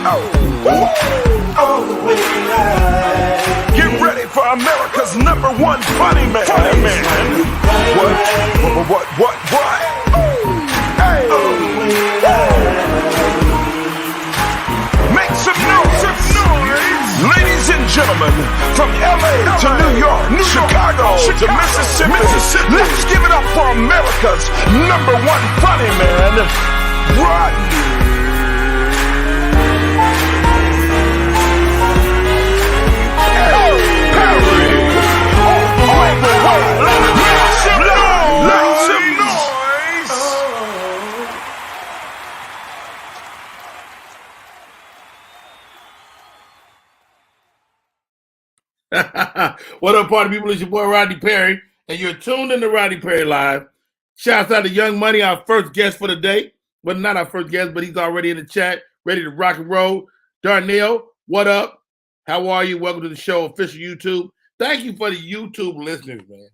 All the way live. Get ready for America's #1 funny man. What? Hey. Make some noise. Ladies and gentlemen, from LA to New York, Chicago to Mississippi, let's give it up for America's #1 funny man, Rodney. What up, party people? It's your boy Rodney Perry, and you're tuned in to Rodney Perry Live. Shouts out to Young Money, our first guest for the day. Well, not our first guest, but he's already in the chat, ready to rock and roll. Darnell, what up? How are you? Welcome to the show, official YouTube. Thank you for the YouTube listeners, man.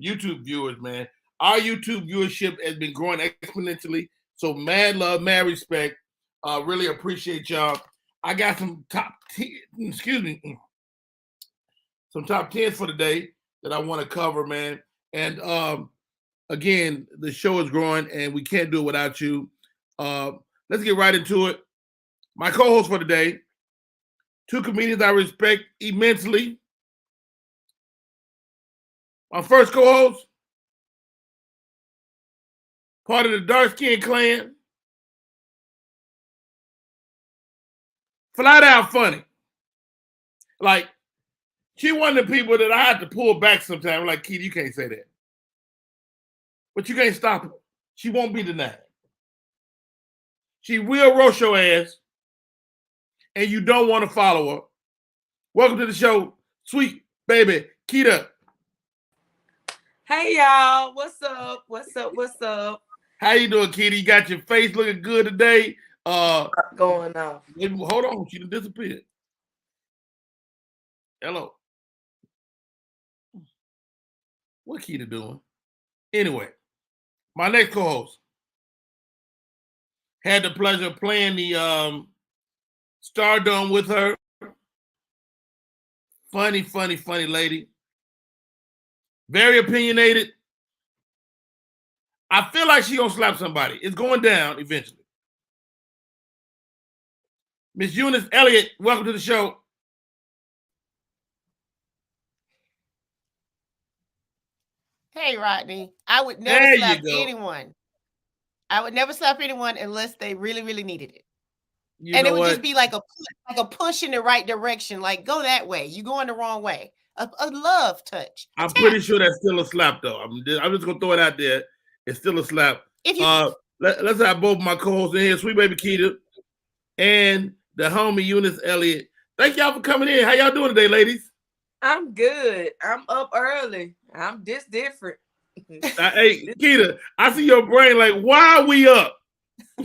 YouTube viewers, man. Our YouTube viewership has been growing exponentially. So mad love, mad respect. Really appreciate y'all. I got some top 10s for the day that I want to cover, man. And again, the show is growing and we can't do it without you. Let's get right into it. My co-host for the day, two comedians I respect immensely. My first co-host, part of the dark skin clan. Flat out funny. Like, she one of the people that I had to pull back sometimes. Like, Keith, you can't say that. But you can't stop her. She won't be denied. She will roast your ass, and you don't want to follow her. Welcome to the show, sweet baby Keita. Hey, y'all. What's up? How you doing, Keita? You got your face looking good today. What's going on? Hold on. She done disappeared. Hello. What Keita doing? Anyway, my next co-host had the pleasure of playing the Stardom with her. Funny lady. Very opinionated. I feel like she gonna slap somebody. It's going down eventually. Miss Eunice Elliott, welcome to the show. Hey, Rodney. I would never slap anyone. I would never slap anyone unless they really, really needed it. And it would just be like a push in the right direction. Like, go that way. You're going the wrong way. A love touch. I'm pretty sure that's still a slap, though. I'm just going to throw it out there. It's still a slap. Let's have both my co-hosts in here, sweet baby Keita and the homie Eunice Elliott. Thank y'all for coming in. How y'all doing today, ladies? I'm good. I'm up early. I'm just different. Hey, Keita, I see your brain like, why are we up?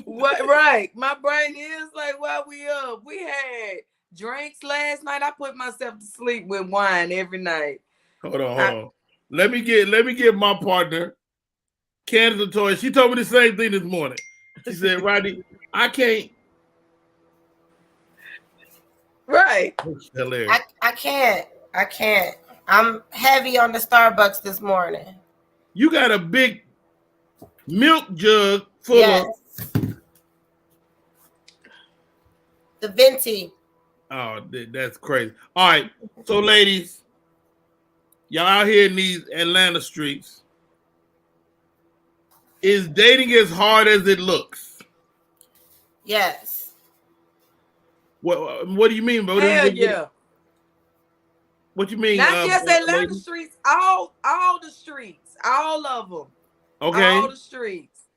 What? Right. My brain is like, why we up? We had drinks last night. I put myself to sleep with wine every night. Hold on. Let me get my partner, Candace Latoya. She told me the same thing this morning. She said, Rodney, I can't. Right. Hilarious. I can't. I'm heavy on the Starbucks this morning. You got a big milk jug full of the venti. Oh, that's crazy. All right. So, ladies, y'all out here in these Atlanta streets. Is dating as hard as it looks? Yes. What do you mean, bro? Hell yeah. What you mean? Not just Atlanta streets, all the streets, all of them. Okay. All the streets.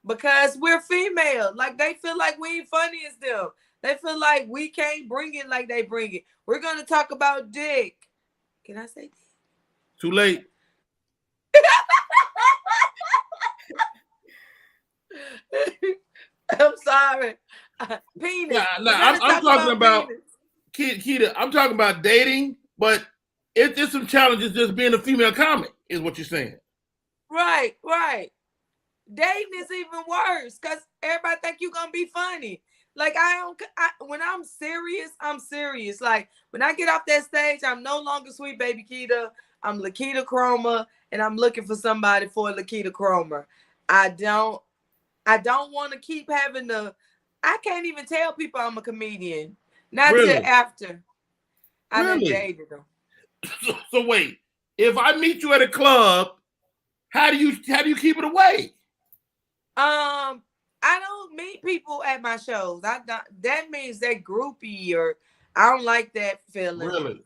Because we're female. Like, they feel like we ain't funny as them. They feel like we can't bring it like they bring it. We're going to talk about dick. Can I say dick? Too late. I'm sorry. Penis. I'm talking about Keita. I'm talking about dating, but it's some challenges just being a female comic, is what you're saying. Right. Dating is even worse because everybody think you're gonna be funny. Like when I'm serious, I'm serious. Like when I get off that stage, I'm no longer Sweet Baby Keita. I'm Lakita Chroma, and I'm looking for somebody for Lakita Chroma. I don't want to keep having to. I can't even tell people I'm a comedian. Not till after I done dated them. So wait, if I meet you at a club, how do you keep it away? I don't meet people at my shows. That means they're groupie, or I don't like that feeling. Really?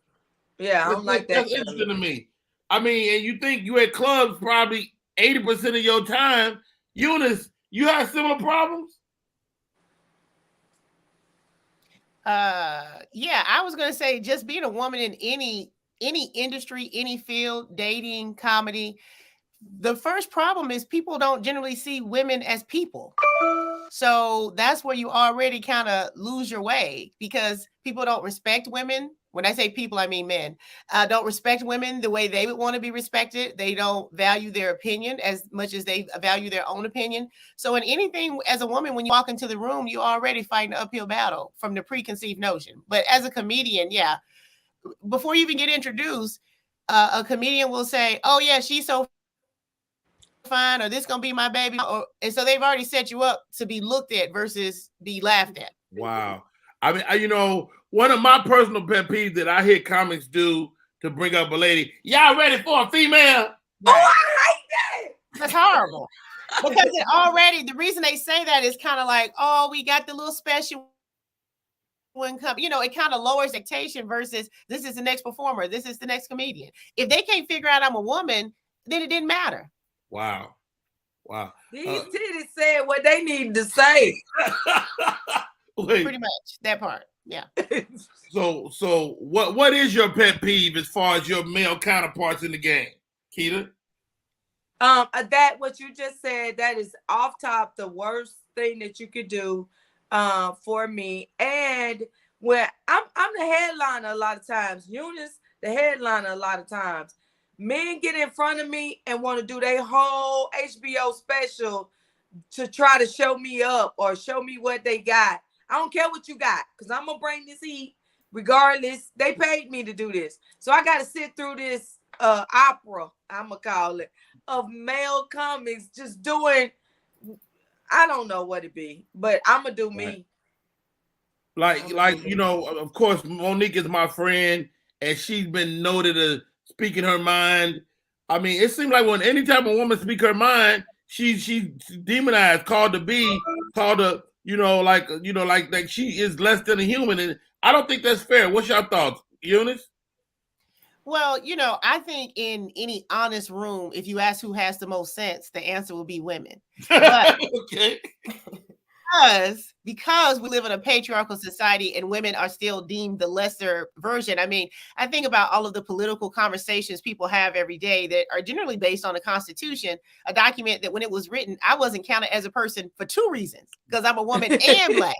Yeah, I don't like that. That's interesting to me. I mean, and you think you at clubs probably 80% of your time. Eunice, you have similar problems? Yeah, I was gonna say just being a woman in any industry, any field, dating, comedy. The first problem is people don't generally see women as people. So that's where you already kind of lose your way, because people don't respect women. When I say people, I mean men. Don't respect women the way they would want to be respected. They don't value their opinion as much as they value their own opinion. So in anything, as a woman, when you walk into the room, you're already fighting an uphill battle from the preconceived notion. But as a comedian, yeah, before you even get introduced, a comedian will say, "Oh yeah, she's so fine," or "This gonna be my baby," and so they've already set you up to be looked at versus be laughed at. Wow. I mean, one of my personal pet peeves that I hear comics do to bring up a lady, y'all ready for a female? Right. Oh, I hate that. That's horrible. Because the reason they say that is kind of like, oh, we got the little special one come, it kind of lowers expectation versus this is the next performer, this is the next comedian. If they can't figure out I'm a woman, then it didn't matter. Wow. These titties said what they needed to say. Pretty much that part. Yeah. So what is your pet peeve as far as your male counterparts in the game, Keita? That what you just said, that is off top the worst thing that you could do for me. And when I'm the headliner a lot of times, Eunice the headliner a lot of times. Men get in front of me and want to do their whole HBO special to try to show me up or show me what they got. I don't care what you got, because I'm going to bring this heat regardless. They paid me to do this. So I got to sit through this opera, I'm going to call it, of male comics just doing, I don't know what it be, but I'm going to do me. Like, of course, Monique is my friend, and she's been noted as speaking her mind. I mean, it seems like when anytime a woman speaks her mind, she's demonized, called to be, called to, like she is less than a human. And I don't think that's fair. What's your thoughts, Eunice? Well, I think in any honest room, if you ask who has the most sense, the answer will be women. But okay. Because we live in a patriarchal society and women are still deemed the lesser version. I mean, I think about all of the political conversations people have every day that are generally based on the Constitution, a document that when it was written, I wasn't counted as a person for two reasons, because I'm a woman and Black.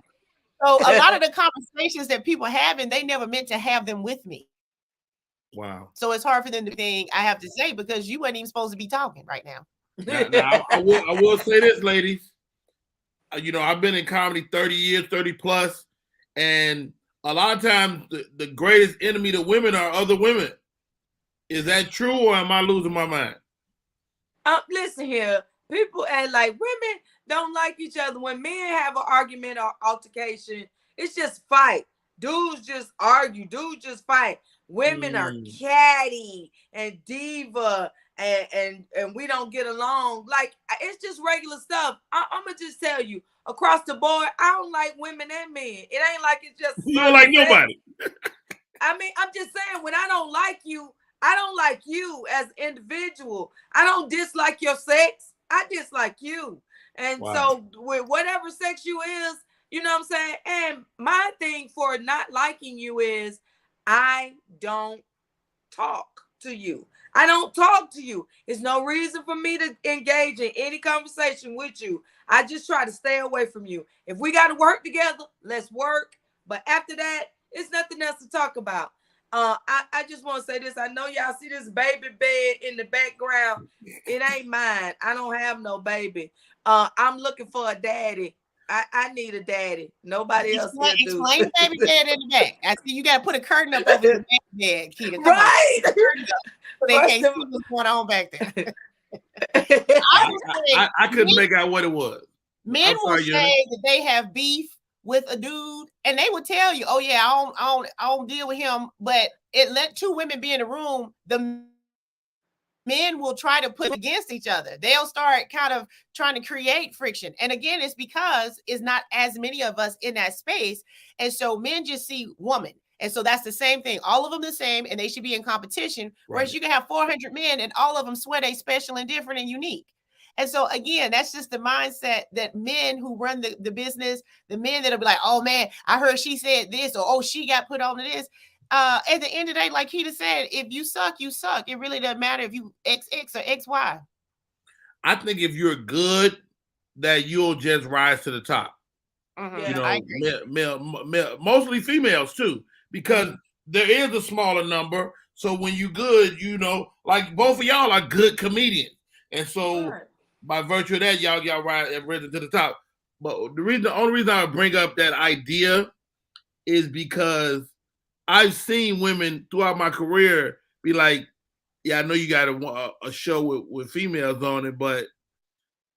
So a lot of the conversations that people have, and they never meant to have them with me. Wow. So it's hard for them to think I have to say, because you weren't even supposed to be talking right now. Now I will say this, ladies. I've been in comedy 30 years, 30 plus, and a lot of times the greatest enemy to women are other women. Is that true, or am I losing my mind? Listen here. People act like women don't like each other. When men have an argument or altercation, it's just fight. Dudes just argue. Dudes just fight. Women are catty and diva, and we don't get along. Like, it's just regular stuff. I'm gonna just tell you, across the board, I don't like women and men. It ain't like it's just you don't like nobody. I mean, I'm just saying, when I don't like you, I don't like you as an individual. I don't dislike your sex. I dislike you. And so with whatever sex you is, you know what I'm saying? And my thing for not liking you is I don't talk to you. I don't talk to you. There's no reason for me to engage in any conversation with you. I just try to stay away from you. If we got to work together, let's work. But after that, it's nothing else to talk about. I just want to say this. I know y'all see this baby bed in the background. It ain't mine. I don't have no baby. I'm looking for a daddy. I need a daddy. Nobody else will do. Explain baby dad in the back. I see you got to put a curtain up over the baby dad, Keita. Come right. On. So they can't see what's going on back there. I couldn't make out what it was. Men will say that they have beef with a dude, and they would tell you, "Oh yeah, I don't deal with him." But it let two women be in the room. The men will try to put against each other. They'll start kind of trying to create friction. And again, it's because it's not as many of us in that space. And so men just see woman. And so that's the same thing. All of them the same, and they should be in competition. Right. Whereas you can have 400 men and all of them swear they special and different and unique. And so again, that's just the mindset that men who run the business, the men that'll be like, oh man, I heard she said this, or oh, she got put on to this. At the end of the day, like Keita said, if you suck, you suck. It really doesn't matter if you XX or XY. I think if you're good, that you'll just rise to the top. Mm-hmm. You know, mostly females too, because there is a smaller number. So when you're good, you know, like both of y'all are good comedians, and so by virtue of that, y'all risen to the top. But the only reason I bring up that idea is because I've seen women throughout my career be like, yeah, I know you got a show with females on it, but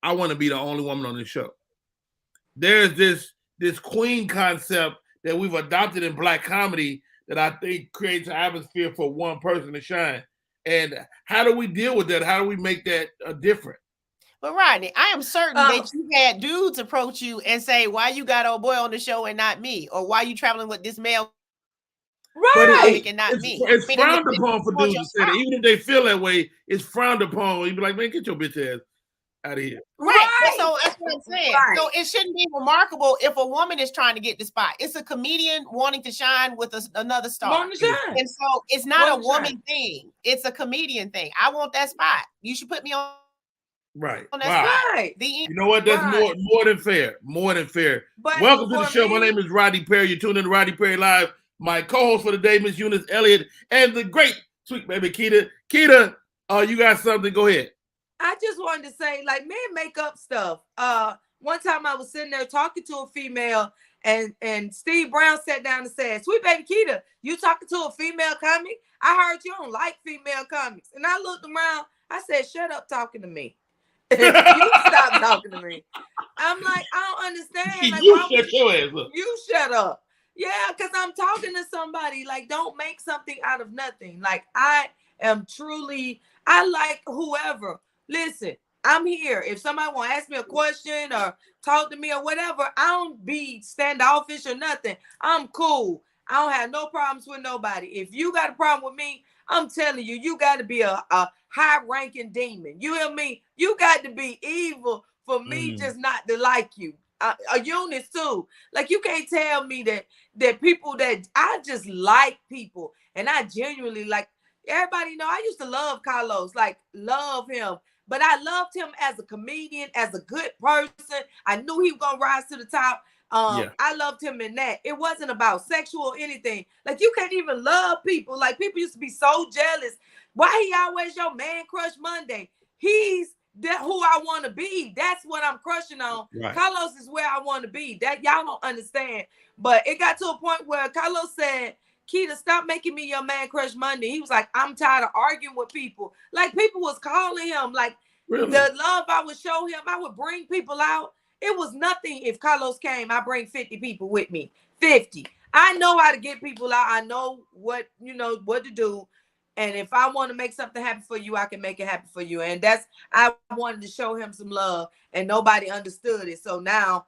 I want to be the only woman on the show. There's this queen concept that we've adopted in Black comedy that I think creates an atmosphere for one person to shine. And how do we deal with that? How do we make that different? But Rodney, I am certain that you had dudes approach you and say, why you got old boy on the show and not me? Or why you traveling with this male? Right. And not me. It's frowned upon for dudes to say that. Even if they feel that way, it's frowned upon. You'd be like, man, get your bitch ass out of here. Right. So that's what I'm saying. Right. So it shouldn't be remarkable if a woman is trying to get the spot. It's a comedian wanting to shine with another star. And so it's not a woman thing. It's a comedian thing. I want that spot. You should put me on. Right. On that right. You know what? That's more than fair. More than fair. But welcome to the show. My name is Rodney Perry. You're tuning in to Rodney Perry Live. My co-host for the day, Miss Eunice Elliott, and the great sweet baby Keita. Keita, you got something? Go ahead. I just wanted to say, like, men make up stuff. One time I was sitting there talking to a female, and Steve Brown sat down and said, "Sweet baby Keita, you talking to a female comic? I heard you don't like female comics." And I looked around. I said, "Shut up talking to me. You stop talking to me." I'm like, I don't understand. Like, you shut your ass up. You shut up. Yeah, because I'm talking to somebody. Like, don't make something out of nothing. Like, I like whoever. Listen, I'm here. If somebody want to ask me a question or talk to me or whatever, I don't be standoffish or nothing. I'm cool. I don't have no problems with nobody. If you got a problem with me, I'm telling you, you got to be a high-ranking demon. You hear me? You got to be evil for me just not to like you. A Eunice too. Like, you can't tell me that people that I just like people, and I genuinely like. Everybody know I used to love Carlos, like love him, but I loved him as a comedian, as a good person. I knew he was gonna rise to the top. I loved him in that. It wasn't about sexual or anything. Like, you can't even love people. Like, people used to be so jealous. Why he always your man crush Monday? He's that who I want to be. That's what I'm crushing on. Right. Carlos is where I want to be. That y'all don't understand. But it got to a point where Carlos said, "Keita, stop making me your man crush Monday." He was like, "I'm tired of arguing with people." Like, people was calling him. Like, really? The love I would show him, I would bring people out. It was nothing if Carlos came. I bring 50 people with me. 50. I know how to get people out. I know what to do. And if I want to make something happen for you, I can make it happen for you. And I wanted to show him some love, and nobody understood it. So now,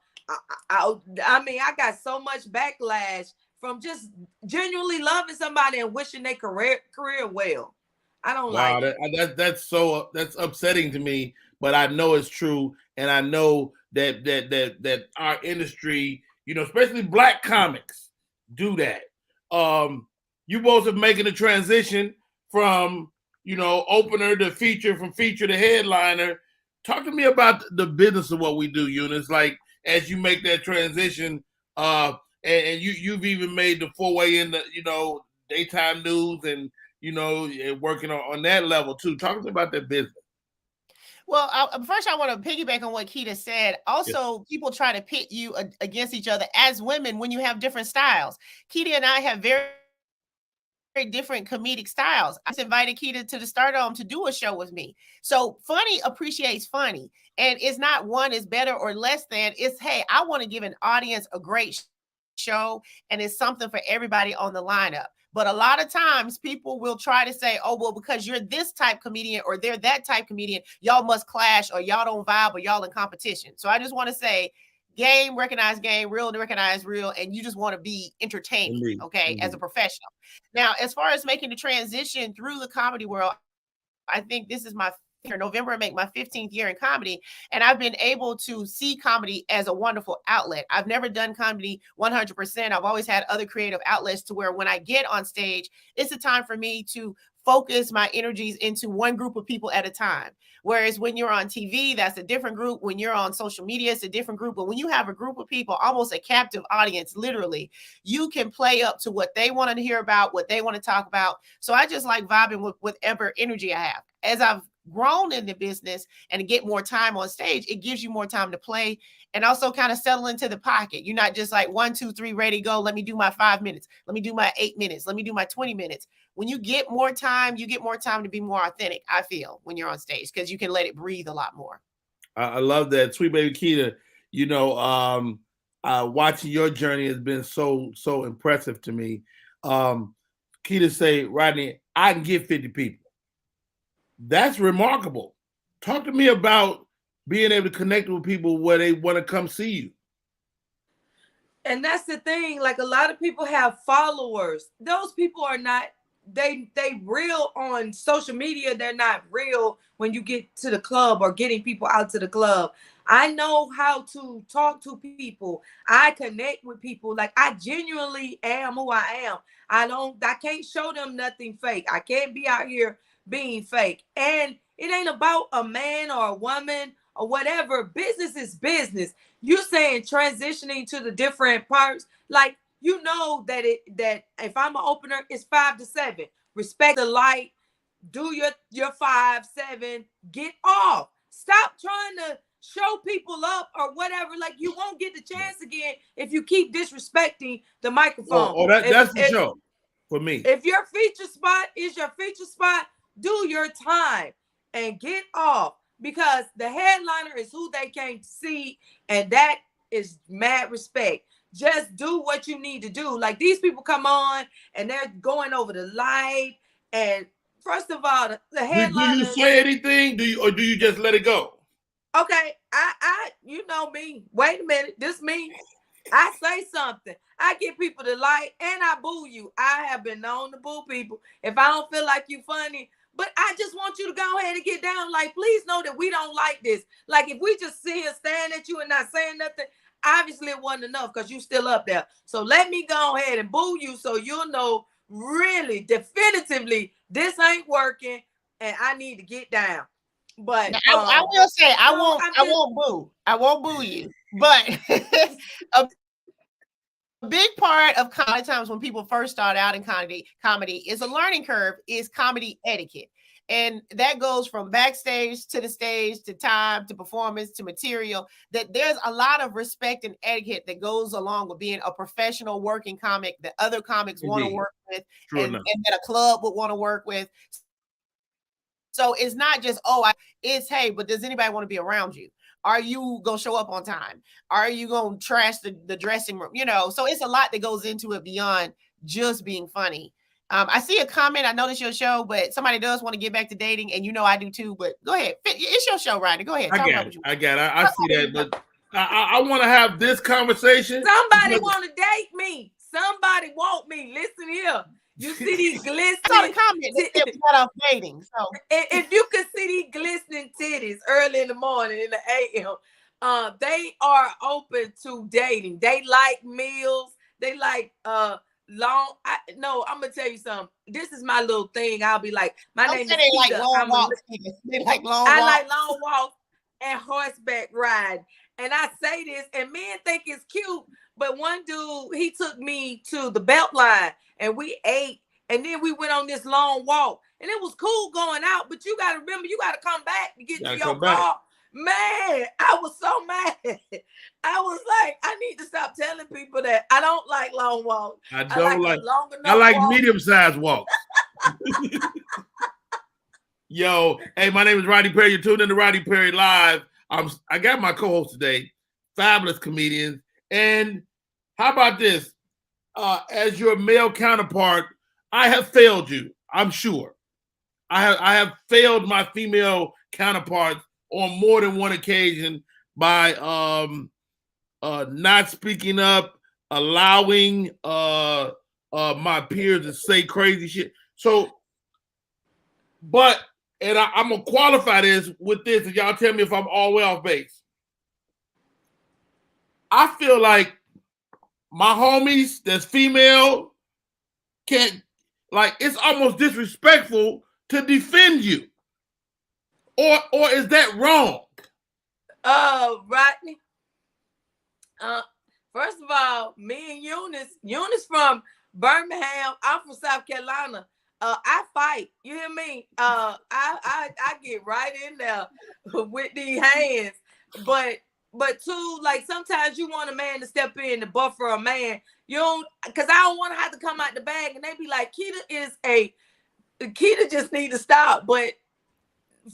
I mean, I got so much backlash from just genuinely loving somebody and wishing their career well. I don't like it. That's upsetting to me, but I know it's true, and I know that our industry, especially Black comics, do that. You both are making a transition from opener to feature, from feature to headliner. Talk to me about the business of what we do, Eunice. Like, as you make that transition, and you've even made the foray in the daytime news and working on that level too. Talk to me about that business. Well, first I want to piggyback on what Keita said. Also, people try to pit you against each other as women when you have different styles. Keita and I have very different comedic styles. I just invited Keita to the Stardome to do a show with me. So funny appreciates funny. And it's not one is better or less than. It's, hey, I want to give an audience a great show, and it's something for everybody on the lineup. But a lot of times people will try to say, oh, well, because you're this type comedian or they're that type comedian, y'all must clash or y'all don't vibe or y'all in competition. So I just want to say, game, recognize game, real, recognize real, and you just want to be entertaining, okay, as a professional. Now, as far as making the transition through the comedy world, I think this is my November will make my 15th year in comedy, and I've been able to see comedy as a wonderful outlet. I've never done comedy 100%. I've always had other creative outlets to where when I get on stage, it's a time for me to focus my energies into one group of people at a time. Whereas when you're on TV, that's a different group. When you're on social media, it's a different group. But when you have a group of people, almost a captive audience, literally, you can play up to what they want to hear about, what they want to talk about. So I just like vibing with whatever energy I have. As I've grown in the business and get more time on stage, it gives you more time to play and also kind of settle into the pocket. You're not just like 1, 2, 3, ready, go. Let me do my 5 minutes. Let me do my 8 minutes. Let me do my 20 minutes. When you get more time, you get more time to be more authentic, I feel, when you're on stage, because you can let it breathe a lot more. I love that. Sweet baby Keita, you know, watching your journey has been so impressive to me. Keita say, Rodney, I can get 50 people. That's remarkable. Talk to me about being able to connect with people where they want to come see you. And that's the thing. Like, a lot of people have followers. Those people are not, they real on social media. They're not real when you get to the club or getting people out to the club. I know how to talk to people. I connect with people. Like, I genuinely am who I am. I can't show them nothing fake. I can't be out here being fake. And it ain't about a man or a woman or whatever. Business is business. You saying transitioning to the different parts, like, you know that if I'm an opener, it's 5 to 7. Respect the light. Do your 5, 7. Get off. Stop trying to show people up or whatever. Like, you won't get the chance again if you keep disrespecting the microphone. That's the show for me. If your feature spot is your feature spot, do your time and get off, because the headliner is who they can't see, and that is mad respect. Just do what you need to do. Like, these people come on and they're going over the light, and first of all, the headliner. Do you say anything? Do you just let it go? Okay, I you know me. Wait a minute, this me. I say something. I get people to like, and I boo you. I have been known to boo people if I don't feel like you funny. But I just want you to go ahead and get down. Like, please know that we don't like this. Like, if we just sit here staring at you and not saying nothing, obviously it wasn't enough because you still up there. So let me go ahead and boo you so you'll know really definitively this ain't working and I need to get down. But I will say I won't boo you. But a big part of comedy times when people first start out in comedy is a learning curve, is comedy etiquette. And that goes from backstage to the stage, to time, to performance, to material, that there's a lot of respect and etiquette that goes along with being a professional working comic that other comics want to work with, and that a club would want to work with. So it's not just, it's, hey, but does anybody want to be around you? Are you going to show up on time? Are you going to trash the dressing room? You know, so it's a lot that goes into it beyond just being funny. I see a comment. I know this your show, but somebody does want to get back to dating, and you know I do too. But go ahead. It's your show, Rodney. Go ahead. I get it. I see that, but I want to have this conversation. Somebody want to date me. Somebody want me. Listen here. You see these glistening dating. So if you could see these glistening titties early in the morning in the AM, they are open to dating. They like meals. They like I'm gonna tell you something. This is my little thing. I'll be like, my name is Keita. Like long walks. They like long walks. I like long walks and horseback ride. And I say this, and men think it's cute. But one dude, he took me to the Beltline, and we ate, and then we went on this long walk. and it was cool going out, but you got to remember, you got to come back to get to your car. Back. Man, I was so mad. I was like, I need to stop telling people that I don't like long walks. I don't like long enough I like walk. medium-sized walks. Yo, hey, my name is Rodney Perry. You're tuned in to Rodney Perry Live. I got my co-host today, fabulous comedians. And how about this? As your male counterpart, I have failed you, I'm sure. I have failed my female counterparts on more than one occasion by not speaking up, allowing my peers to say crazy shit. So, but, and I'm going to qualify this with this, and y'all tell me if I'm all the way off base. I feel like my homies that's female can't, like, it's almost disrespectful to defend you. Or is that wrong? Rodney. First of all, me and Eunice from Birmingham, I'm from South Carolina. I fight. You hear me? I get right in there with these hands. But too, like, sometimes you want a man to step in to buffer a man. You don't, because I don't want to have to come out the bag and they be like, Keita just need to stop. But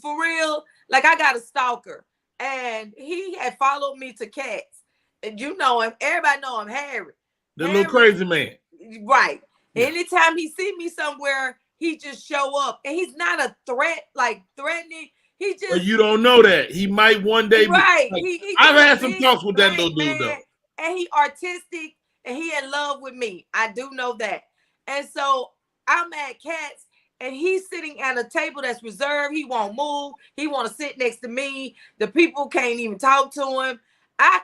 for real, like, I got a stalker and he had followed me to Cats. And you know him, everybody know him, Harry. The little crazy man. Right. Yeah. Anytime he see me somewhere, he just show up. And he's not a threat, like threatening. He just. But you don't know that. He might one day. Right. Like, I've had some talks with that little dude, though. And he artistic and he in love with me. I do know that. And so I'm at Cats. And he's sitting at a table that's reserved. He won't move. He want to sit next to me. The people can't even talk to him. I'm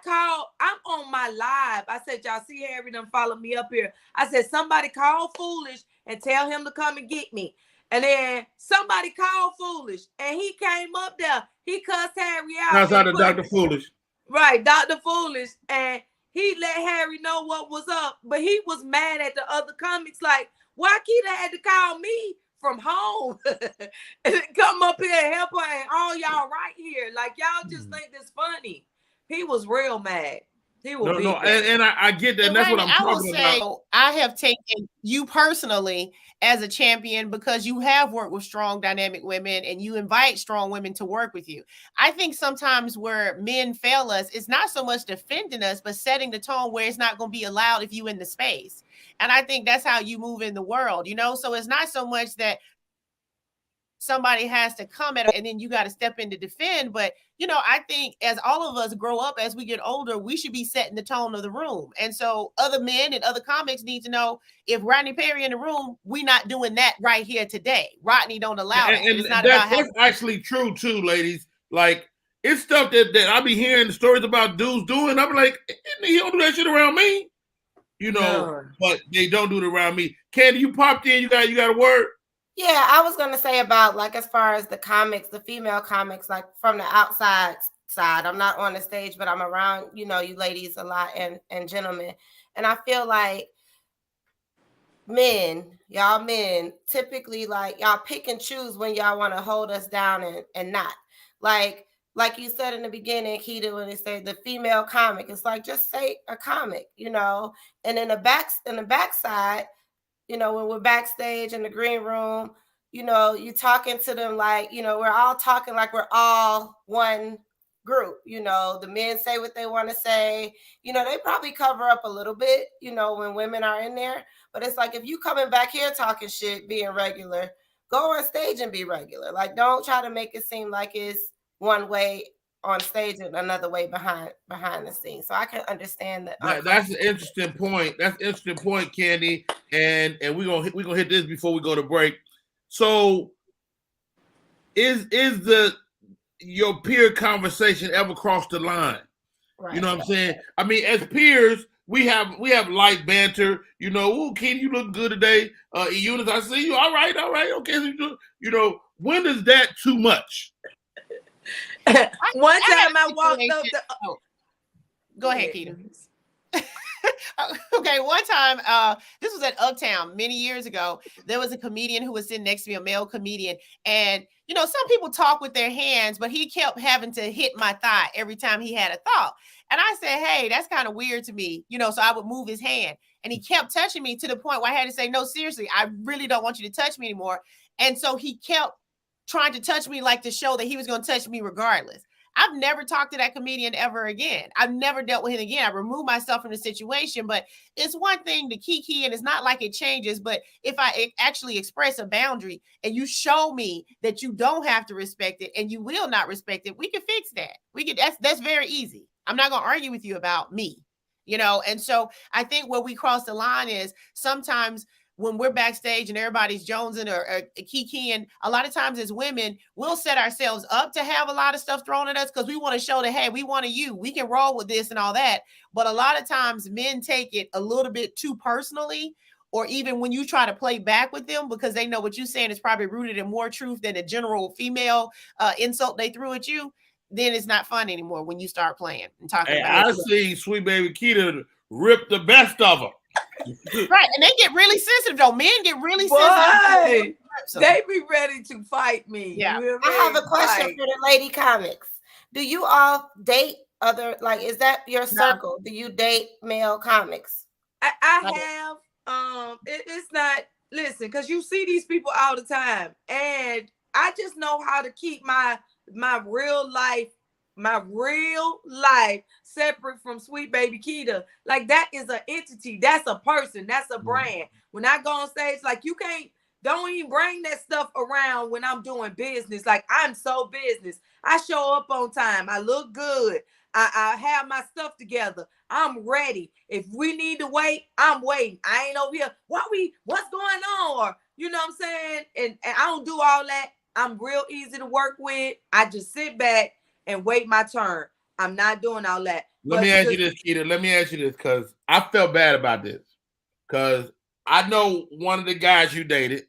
on my live. I said, y'all see Harry done follow me up here. I said, somebody call Foolish and tell him to come and get me. And then somebody called Foolish and he came up there. He cussed Harry out. That's out of Dr. Foolish. Right, Dr. Foolish. And he let Harry know what was up. But he was mad at the other comics, like, why Keita had to call me from home and come up here and help her and all y'all right here. Like, y'all just think this funny. He was real mad. He was and I get that. And that's what I'm talking about. I have taken you personally as a champion because you have worked with strong dynamic women and you invite strong women to work with you. I think sometimes where men fail us, it's not so much defending us, but setting the tone where it's not going to be allowed if you in the space. And I think that's how you move in the world, you know? So it's not so much that somebody has to come at it and then you got to step in to defend. But, you know, I think as all of us grow up, as we get older, we should be setting the tone of the room. And so other men and other comics need to know if Rodney Perry in the room, we not doing that right here today. Rodney don't allow that. And it's not that's actually true too, ladies. Like, it's stuff that I be hearing stories about dudes doing. I'm like, he don't do that shit around me. You know, but they don't do it around me. Candy, you popped in. You got a word? Yeah, I was going to say about, like, as far as the comics, the female comics, like from the outside side, I'm not on the stage, but I'm around, you know, you ladies a lot and gentlemen. And I feel like y'all men, typically, like, y'all pick and choose when y'all want to hold us down and not. Like you said in the beginning, Keita, when they say the female comic, it's like, just say a comic, you know. And in the backside, you know, when we're backstage in the green room, you know, you talking to them like, you know, we're all talking like we're all one group. You know, the men say what they want to say. You know, they probably cover up a little bit, you know, when women are in there. But it's like, if you coming back here talking shit, being regular, go on stage and be regular. Like, don't try to make it seem like it's one way on stage and another way behind the scenes. So I can understand that. That's an interesting point. That's an interesting point, Candy. And we're gonna hit this before we go to break. So is your peer conversation ever crossed the line? Right. You know what I'm saying? I mean, as peers, we have light banter. You know, "Ooh, Candy, you look good today. Eunice, I see you. All right, okay." So you know, when is that too much? One time I walked up Go ahead, Keita. Okay, Okay, one time, this was at Uptown many years ago. There was a comedian who was sitting next to me, a male comedian, and you know, some people talk with their hands, but he kept having to hit my thigh every time he had a thought. And I said, hey, that's kind of weird to me, you know, so I would move his hand. And he kept touching me to the point where I had to say, no, seriously, I really don't want you to touch me anymore. And so he kept trying to touch me like to show that he was going to touch me regardless. I've never talked to that comedian ever again. I've never dealt with him again. I removed myself from the situation, but it's one thing to kiki, and it's not like it changes. But if I actually express a boundary and you show me that you don't have to respect it and you will not respect it, we can fix that. That's very easy. I'm not going to argue with you about me, you know? And so I think where we cross the line is sometimes when we're backstage and everybody's jonesing or kikiing, a lot of times as women, we'll set ourselves up to have a lot of stuff thrown at us because we want to show that, hey, we want you. We can roll with this and all that. But a lot of times men take it a little bit too personally, or even when you try to play back with them because they know what you're saying is probably rooted in more truth than a general female insult they threw at you, then it's not fun anymore when you start playing and talking about it. I see Sweet Baby Keita rip the best of them. Right, and they get really sensitive though. Men get really sensitive. They be ready to fight me. Yeah. I have a question for the lady comics. Do you all date other, like, is that your circle? Do you date male comics? I have. It's not, listen, because you see these people all the time, and I just know how to keep my real life separate from Sweet Baby Keita. Like, that is an entity. That's a person. That's a brand. When I go on stage, like, don't even bring that stuff around when I'm doing business. Like, I'm so business. I show up on time. I look good. I have my stuff together. I'm ready. If we need to wait, I'm waiting. I ain't over here. What's going on? Or, you know what I'm saying? And I don't do all that. I'm real easy to work with. I just sit back and wait my turn. I'm not doing all that. Let me ask you this, Keita. Let me ask you this, because I felt bad about this. Because I know one of the guys you dated,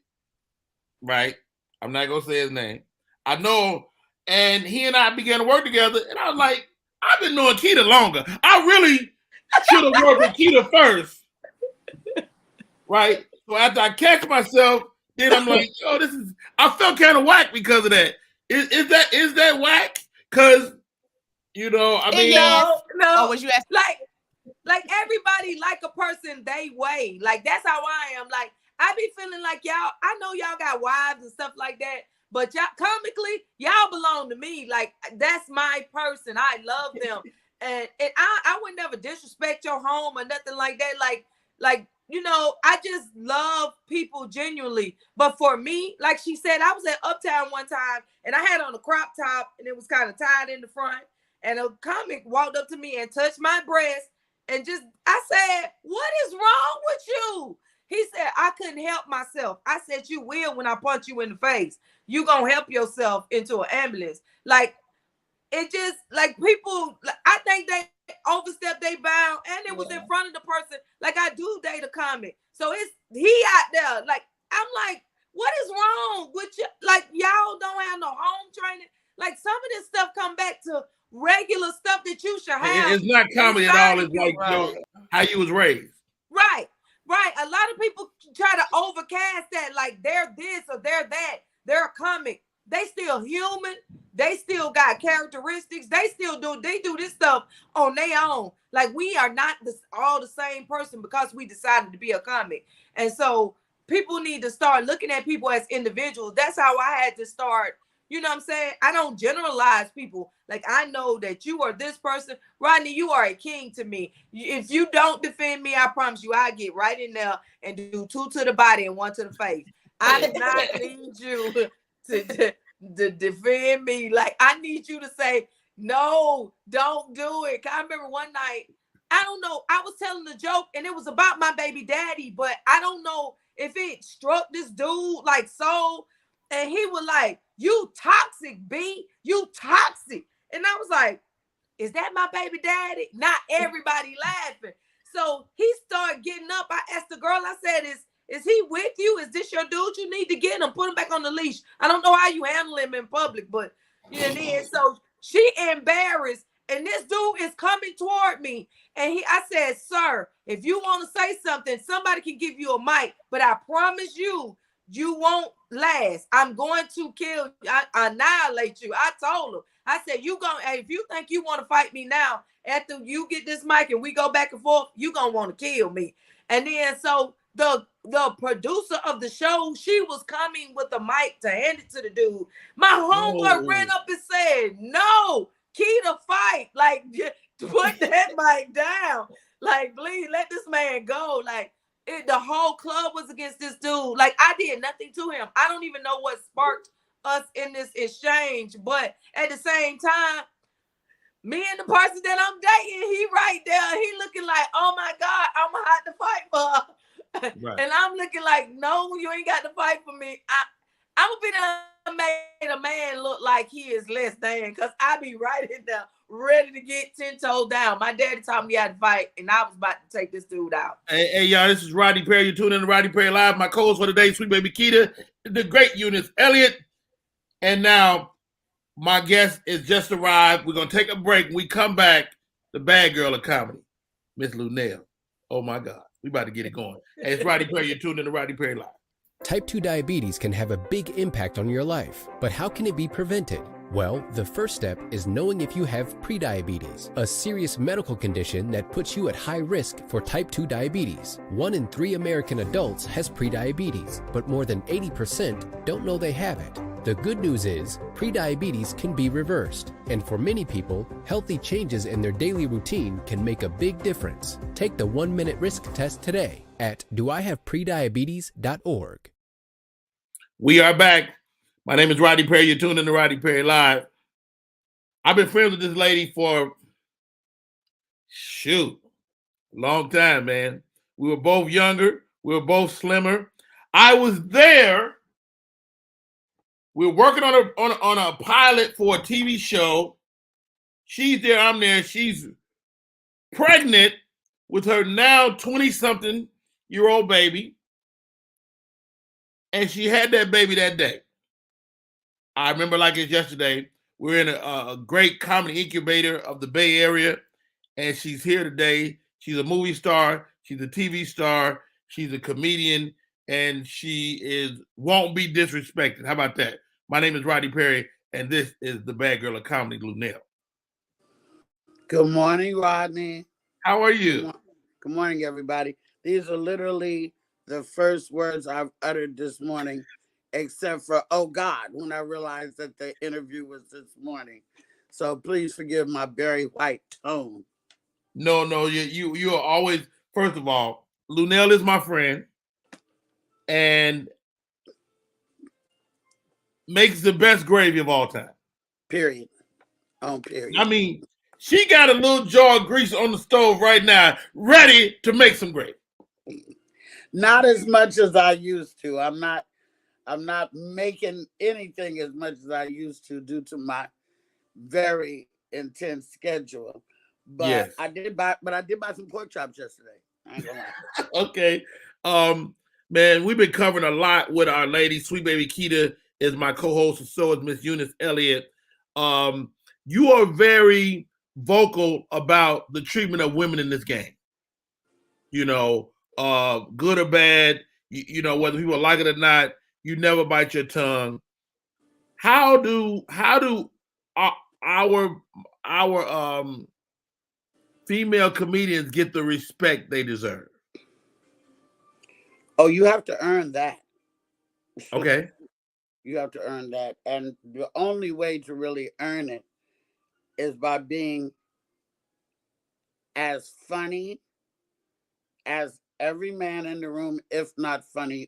right? I'm not going to say his name. I know, and he and I began to work together, and I was like, I've been knowing Keita longer. I really should have worked with Keita first, right? So after I catch myself, then I'm like, yo, I felt kind of whack because of that. Is that whack? Because, you know, I mean, no. Oh, was you asking? Like everybody like a person they way. Like, that's how I am. Like, I be feeling like y'all, I know y'all got wives and stuff like that, but y'all comically, y'all belong to me. Like, that's my person. I love them. And I would never disrespect your home or nothing like that. Like, you know, I just love people genuinely. But for me, like she said, I was at Uptown one time and I had on a crop top and it was kind of tied in the front. And a comic walked up to me and touched my breast and I said, what is wrong with you? He said, I couldn't help myself. I said, you will when I punch you in the face. You gonna help yourself into an ambulance. Like, it just, like, people, I think they overstepped their bound, and it was in front of the person. Like, I do date a comic, so he out there. Like, I'm like, what is wrong with you? Like, y'all don't have no home training. Like, some of this stuff come back to regular stuff that you should have. It's not comedy at all. It's like, how you was raised. Right. A lot of people try to overcast that, like they're this or they're that. They're a comic. They still human. They still got characteristics. They do this stuff on their own. Like, we are not all the same person because we decided to be a comic. And so people need to start looking at people as individuals. That's how I had to start. You know what I'm saying? I don't generalize people. Like, I know that you are this person. Rodney, you are a king to me. If you don't defend me, I promise you, I get right in there and do 2 to the body and 1 to the face. I do not need you to defend me. Like, I need you to say, no, don't do it. I remember one night, I don't know, I was telling the joke and it was about my baby daddy, but I don't know if it struck this dude like so. And he was like, you toxic, B. You toxic. And I was like, is that my baby daddy? Not everybody laughing. So he started getting up. I asked the girl, I said, is he with you? Is this your dude? You need to get him. Put him back on the leash. I don't know how you handle him in public, but you know, then so she embarrassed. And this dude is coming toward me. And I said, sir, If you want to say something, somebody can give you a mic, but I promise you, you won't last. I'm going to kill you. I annihilate you. I told him. I said, if you think you want to fight me now, after you get this mic and we go back and forth, you gonna want to kill me. And then so the producer of the show, she was coming with the mic to hand it to the dude. My homeboy ran up and said, no, Keita, fight. Like, put that mic down. Like, please let this man go. Like, the whole club was against this dude. Like, I did nothing to him. I don't even know what sparked us in this exchange. But at the same time, me and the person that I'm dating, he right there. He looking like, oh my God, I'm gonna have to fight for her. Right. And I'm looking like, no, you ain't got to fight for me. I'm gonna be there, made a man look like he is less than, because I be right in there, ready to get 10 toes down. My daddy taught me how to fight, and I was about to take this dude out. Hey, y'all, this is Rodney Perry. You're tuning in to Rodney Perry Live. My co-host for today, Sweet Baby Keita, the great Eunice Elliott. And now my guest is just arrived. We're going to take a break. When we come back, the bad girl of comedy, Miss Lunell. Oh, my God. We about to get it going. Hey, it's Rodney Perry. You're tuned in to Rodney Perry Live. Type 2 diabetes can have a big impact on your life, but how can it be prevented? Well, the first step is knowing if you have prediabetes, a serious medical condition that puts you at high risk for type 2 diabetes. 1 in 3 American adults has prediabetes, but more than 80% don't know they have it. The good news is, prediabetes can be reversed, and for many people, healthy changes in their daily routine can make a big difference. Take the 1-minute risk test today at doihaveprediabetes.org. We are back. My name is Rodney Perry. You're tuned in to Rodney Perry Live. I've been friends with this lady for, a long time, man. We were both younger. We were both slimmer. I was there. We were working on a pilot for a TV show. She's there. I'm there. She's pregnant with her now 20-something-year-old baby. And she had that baby that day. I remember like it's yesterday. We're in a great comedy incubator of the Bay Area, and she's here today. She's a movie star. She's a TV star. She's a comedian, and she won't be disrespected. How about that? My name is Rodney Perry, and this is the bad girl of comedy, Lunell. Good morning, Rodney. How are you? Good morning, everybody. These are literally the first words I've uttered this morning, except for, oh God, when I realized that the interview was this morning. So please forgive my very white tone. No, you are always, first of all, Lunell is my friend and makes the best gravy of all time. Period. Period. I mean, she got a little jar of grease on the stove right now, ready to make some gravy. Not as much as I used to. I'm not making anything as much as I used to due to my very intense schedule. But yes. I did buy some pork chops yesterday. I ain't gonna lie. Okay. Man, we've been covering a lot with our lady. Sweet Baby Keita is my co-host, and so is Miss Eunice Elliott. You are very vocal about the treatment of women in this game. You know, good or bad, you know, whether people like it or not, you never bite your tongue. How do our female comedians get the respect they deserve? Oh, you have to earn that. Okay. You have to earn that. And the only way to really earn it is by being as funny as every man in the room, if not funnier.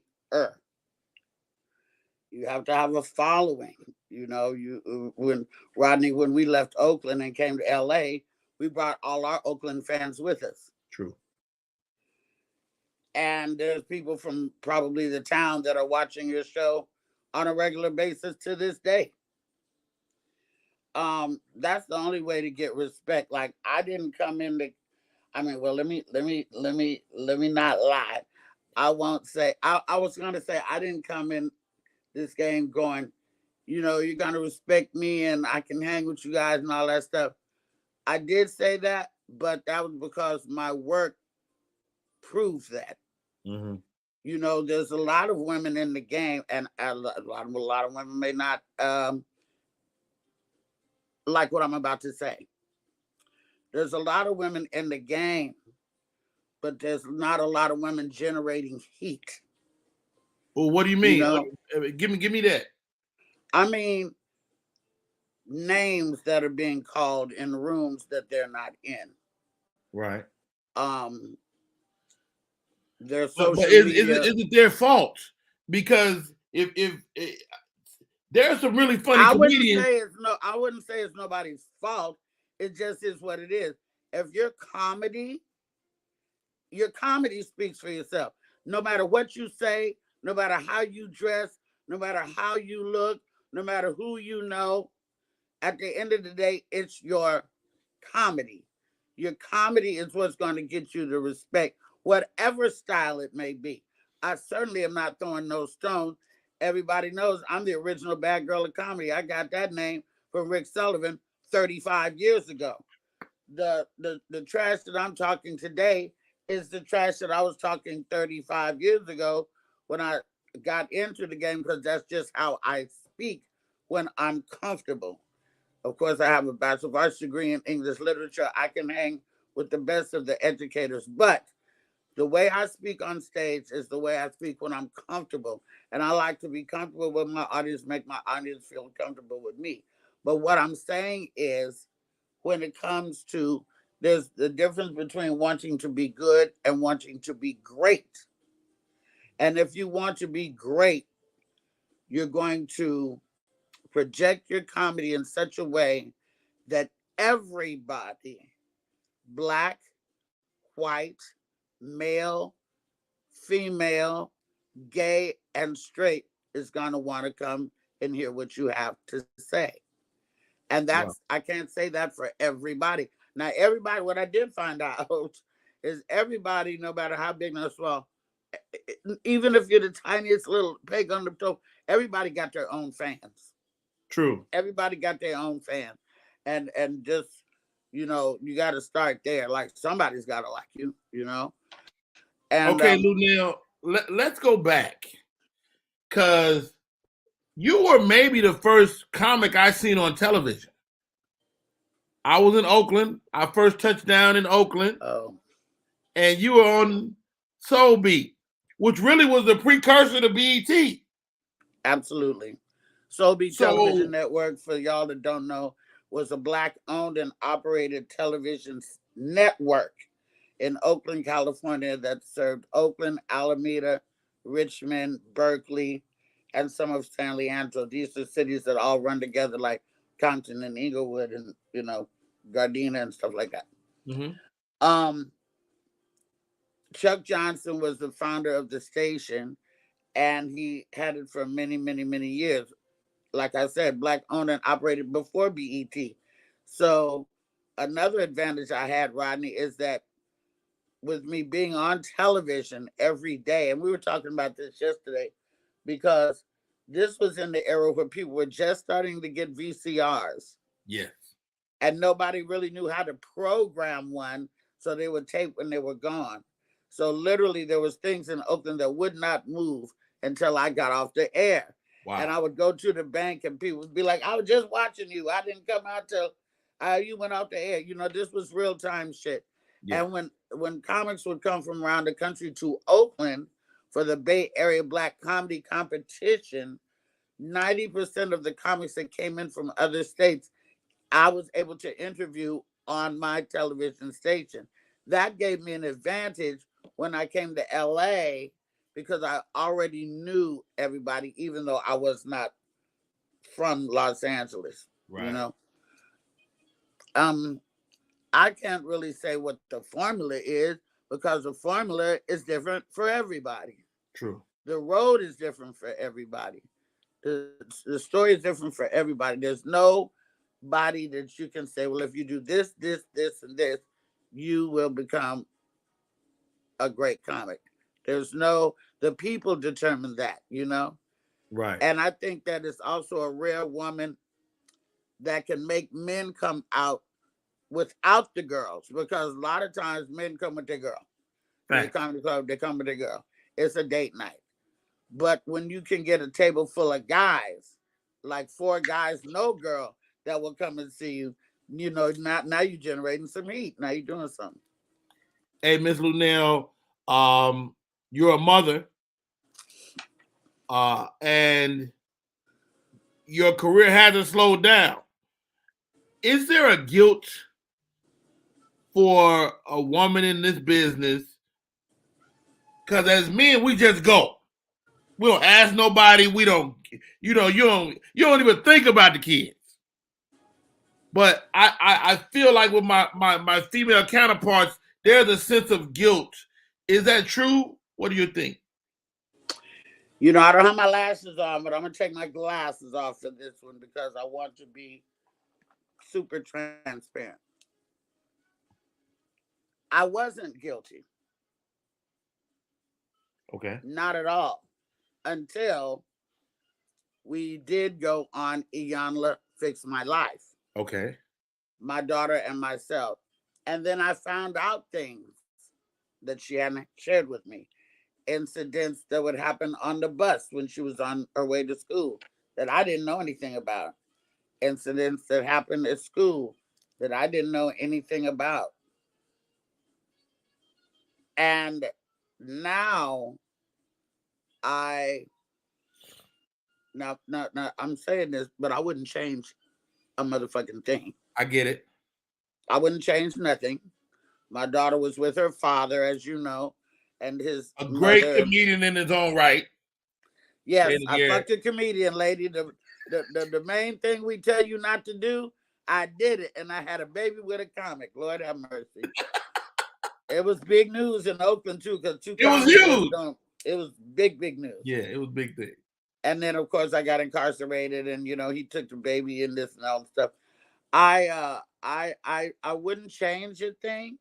You have to have a following. You know, when we left Oakland and came to LA, we brought all our Oakland fans with us. True. And there's people from probably the town that are watching your show on a regular basis to this day. That's the only way to get respect. Like, I didn't come in to, well, let me not lie. I won't say, I was going to say, I didn't come in this game going, you know, you're going to respect me and I can hang with you guys and all that stuff. I did say that, but that was because my work prove that. Mm-hmm. You know, there's a lot of women in the game, and a lot of women may not like what I'm about to say. There's a lot of women in the game, but there's not a lot of women generating heat. Well, what do you mean? You know? Give me that. I mean, names that are being called in rooms that they're not in. Right. Their social media. Is it their fault? Because if there's some really funny comedians. I wouldn't say it's nobody's fault. It just is what it is. If your comedy speaks for yourself. No matter what you say, no matter how you dress, no matter how you look, no matter who you know, at the end of the day, it's your comedy. Your comedy is what's going to get you the respect, whatever style it may be. I certainly am not throwing no stones. Everybody knows I'm the original bad girl of comedy. I got that name from Rick Sullivan 35 years ago. The trash that I'm talking today is the trash that I was talking 35 years ago when I got into the game, because that's just how I speak when I'm comfortable. Of course, I have a Bachelor of Arts degree in English literature. I can hang with the best of the educators, but the way I speak on stage is the way I speak when I'm comfortable. And I like to be comfortable with my audience, make my audience feel comfortable with me. But what I'm saying is, when it comes to, there's the difference between wanting to be good and wanting to be great. And if you want to be great, you're going to project your comedy in such a way that everybody, black, white, male, female, gay, and straight, is going to want to come and hear what you have to say. And that's, I can't say that for everybody. Now, everybody, what I did find out is everybody, no matter how big or small, even if you're the tiniest little peg on the toe, everybody got their own fans. True. Everybody got their own fans. And just, you know, you got to start there. Like, somebody's got to like you, you know? And, okay, Lunel, let's go back. Because you were maybe the first comic I seen on television. I was in Oakland. I first touched down in Oakland. Oh. And you were on Soul Beat, which really was the precursor to BET. Absolutely. Soul Beat Television Network, for y'all that don't know, was a Black-owned and operated television network in Oakland, California, that served Oakland, Alameda, Richmond, Berkeley, and some of San Leandro. These are cities that all run together, like Compton and Inglewood and, you know, Gardena and stuff like that. Mm-hmm. Chuck Johnson was the founder of the station, and he had it for many, many, many years. Like I said, Black-owned and operated before BET. So another advantage I had, Rodney, is that with me being on television every day, and we were talking about this yesterday, because this was in the era where people were just starting to get VCRs. Yes. And nobody really knew how to program one, so they would tape when they were gone. So literally there was things in Oakland that would not move until I got off the air. Wow. And I would go to the bank and people would be like, I was just watching you. I didn't come out till you went off the air. You know, this was real time shit. Yeah. And when comics would come from around the country to Oakland for the Bay Area Black Comedy Competition, 90% of the comics that came in from other states, I was able to interview on my television station. That gave me an advantage when I came to LA, because I already knew everybody, even though I was not from Los Angeles. Right. You know? I can't really say what the formula is, because the formula is different for everybody. True. The road is different for everybody. The story is different for everybody. There's no body that you can say, well, if you do this, this, this, and this, you will become a great comic. The people determine that, you know? Right. And I think that it's also a rare woman that can make men come out without the girls, because a lot of times men come with their girl. The comedy club, they come with their girl. It's a date night. But when you can get a table full of guys, like 4 guys, no girl that will come and see you, you know, now you're generating some heat. Now you're doing something. Hey, Miss Lunell, you're a mother, and your career hasn't slowed down. Is there a guilt for a woman in this business? Because as men, we just go. We don't ask nobody. We don't, you don't even think about the kids. But I feel like with my female counterparts, there's a sense of guilt. Is that true? What do you think? You know, I don't have my lashes on, but I'm going to take my glasses off for this one because I want to be super transparent. I wasn't guilty. Okay. Not at all. Until we did go on Iyanla Fix My Life. Okay. My daughter and myself. And then I found out things that she hadn't shared with me. Incidents that would happen on the bus when she was on her way to school that I didn't know anything about. Incidents that happened at school that I didn't know anything about. And now I'm saying this, but I wouldn't change a motherfucking thing. I get it. I wouldn't change nothing. My daughter was with her father, as you know, and his a great mother, comedian in his own right. Yes, I fucked a comedian, lady. The main thing we tell you not to do, I did it, and I had a baby with a comic. Lord have mercy. It was big news in Oakland too, because it was huge. It was big news. Yeah, it was big thing. And then of course I got incarcerated, and you know he took the baby and this and all stuff. I wouldn't change a thing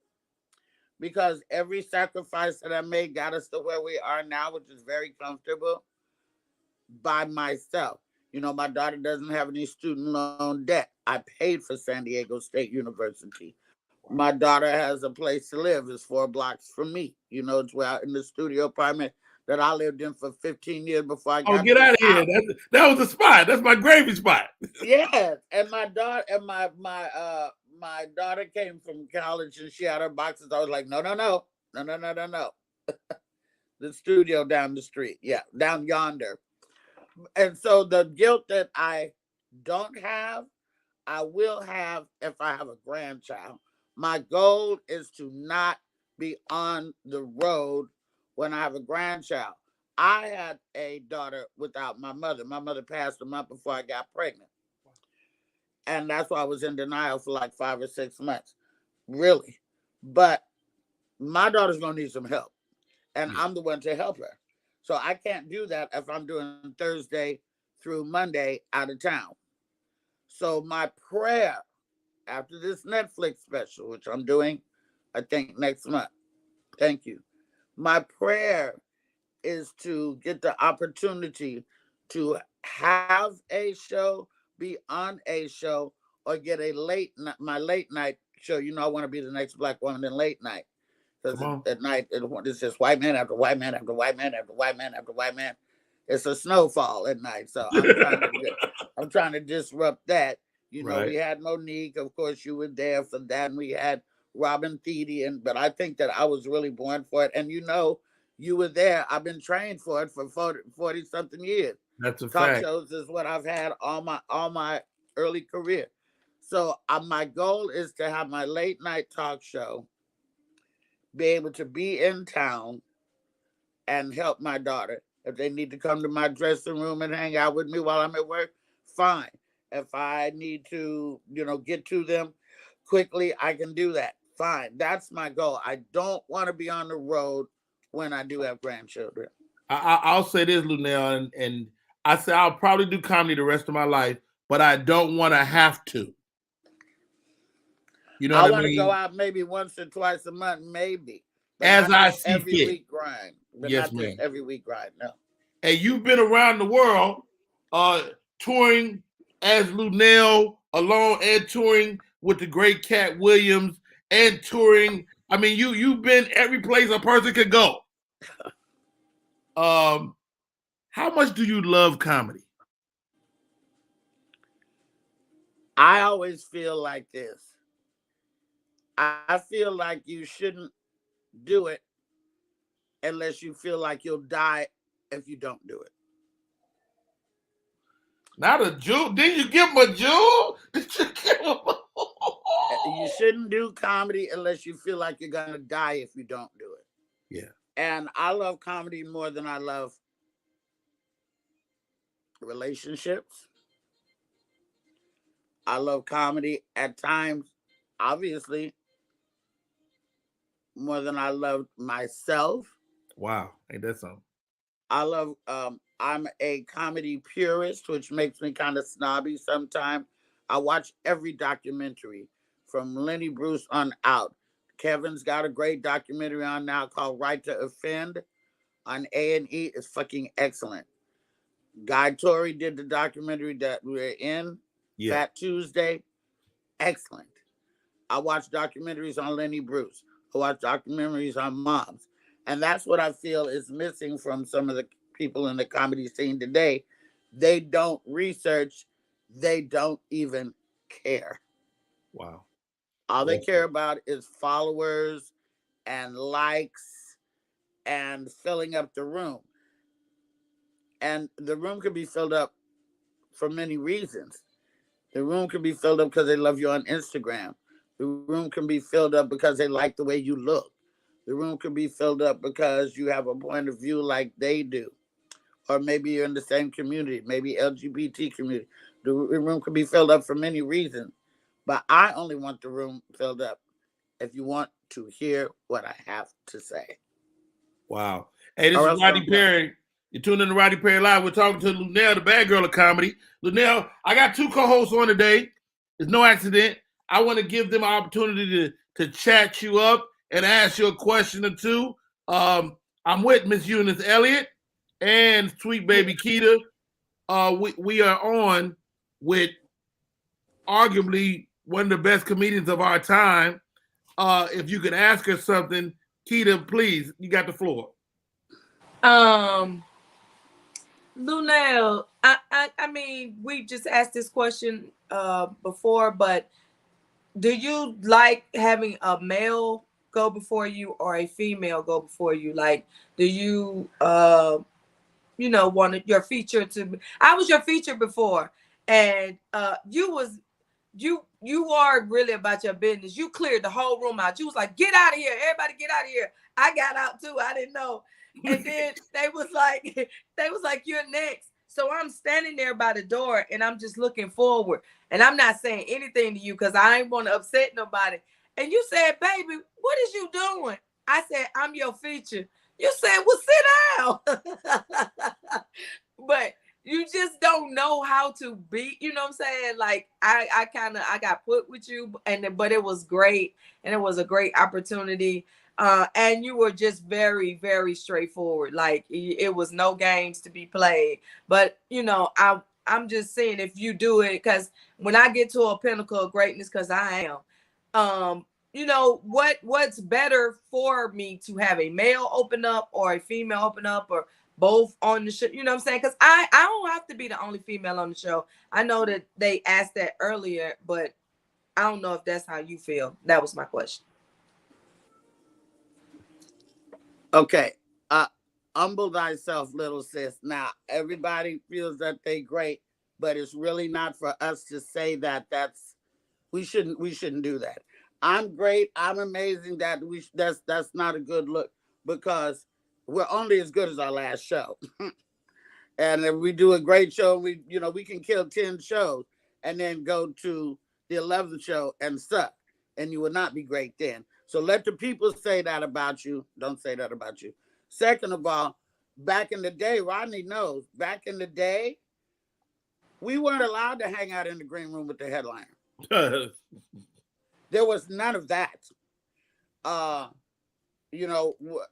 because every sacrifice that I made got us to where we are now, which is very comfortable by myself. You know, my daughter doesn't have any student loan debt. I paid for San Diego State University. My daughter has a place to live. It's 4 blocks from me. You know, it's where in the studio apartment that I lived in for 15 years before I got. Oh, get out of here! That was the spot. That's my gravy spot. Yes, and my daughter and my daughter came from college and she had her boxes. I was like, no. The studio down the street, down yonder. And so the guilt that I don't have, I will have if I have a grandchild. My goal is to not be on the road when I have a grandchild. I had a daughter without my mother. My mother passed a month before I got pregnant. And that's why I was in denial for like 5 or 6 months. Really. But my daughter's going to need some help. And I'm the one to help her. So I can't do that if I'm doing Thursday through Monday out of town. So my prayer after this Netflix special, which I'm doing, I think next month. Thank you. My prayer is to get the opportunity to have a show, be on a show, or get my late night show. You know, I want to be the next Black woman in late night. Because at night, it's just white man after white man after white man after white man after white man. It's a snowfall at night. So I'm trying to disrupt that. You know, we had Monique. Of course, you were there for that. And we had Robin Thede. But I think that I was really born for it. And you know, you were there. I've been trained for it for 40-something years. That's a fact. Talk shows is what I've had all my early career. So my goal is to have my late night talk show, be able to be in town and help my daughter. If they need to come to my dressing room and hang out with me while I'm at work, fine. If I need to, get to them quickly, I can do that. Fine. That's my goal. I don't want to be on the road when I do have grandchildren. I'll say this, Lunell, and I say I'll probably do comedy the rest of my life, but I don't want to have to. You know what I mean? I want to go out maybe once or twice a month, maybe. But as I see every fit. Week grind. But yes, not just every week grind, no. And you've been around the world touring as Lunell alone and touring with the great Cat Williams and touring I mean, you've been every place a person could go. How much do you love comedy? I always feel like this. I feel like you shouldn't do it unless you feel like you'll die if you don't do it. Not a jewel. Didn't you give him a jewel? Did you give him a... You shouldn't do comedy unless you feel like you're going to die if you don't do it. Yeah. And I love comedy more than I love relationships. I love comedy at times, obviously, more than I love myself. Wow. Ain't that something? I love, I'm a comedy purist, which makes me kind of snobby sometimes. I watch every documentary from Lenny Bruce on out. Kevin's got a great documentary on now called Right to Offend on A&E. It's fucking excellent. Guy Torrey did the documentary that we're in, Fat Tuesday. Excellent. I watch documentaries on Lenny Bruce. I watch documentaries on moms. And that's what I feel is missing from some of the people in the comedy scene today. They don't research. They don't even care. Wow. All they care about is followers and likes and filling up the room. And the room could be filled up for many reasons. The room can be filled up because they love you on Instagram. The room can be filled up because they like the way you look. The room can be filled up because you have a point of view like they do. Or maybe you're in the same community, maybe LGBT community. The room can be filled up for many reasons. But I only want the room filled up if you want to hear what I have to say. Wow. Hey, this is Rodney Perry. You're tuned in to Rodney Perry Live. We're talking to Lunell, the bad girl of comedy. Lunell, I got two co-hosts on today. It's no accident. I want to give them an opportunity to chat you up and ask you a question or two. I'm with Miss Eunice Elliott and Sweet Baby Keita. We are on with arguably one of the best comedians of our time. If you could ask her something, Keita, please, you got the floor. Lunell, I mean, we just asked this question before, but do you like having a male go before you or a female go before you? Like, do you wanted your feature to? I was your feature before, and you are really about your business. You cleared the whole room out. You was like, get out of here, everybody, get out of here. I got out too. I didn't know. And then they was like, you're next. So I'm standing there by the door and I'm just looking forward. And I'm not saying anything to you because I ain't want to upset nobody. And you said, baby, what is you doing? I said, I'm your feature. You said, well, sit down. But you just don't know how to be, you know what I'm saying? Like I got put with you, but it was great. And it was a great opportunity. And you were just very, very straightforward. Like it was no games to be played. But I'm just saying, if you do it, because when I get to a pinnacle of greatness, because I am, what's better for me to have a male open up or a female open up or both on the show? You know what I'm saying? Because I don't have to be the only female on the show. I know that they asked that earlier, but I don't know if that's how you feel. That was my question. Okay. Humble thyself, little sis. Now, everybody feels that they great, but it's really not for us to say that we shouldn't do that. I'm great. I'm amazing. That's not a good look because we're only as good as our last show. And if we do a great show, we can kill 10 shows and then go to the 11th show and suck, and you will not be great then. So let the people say that about you. Don't say that about you. Second of all, back in the day, Rodney knows, back in the day, we weren't allowed to hang out in the green room with the headliner. There was none of that.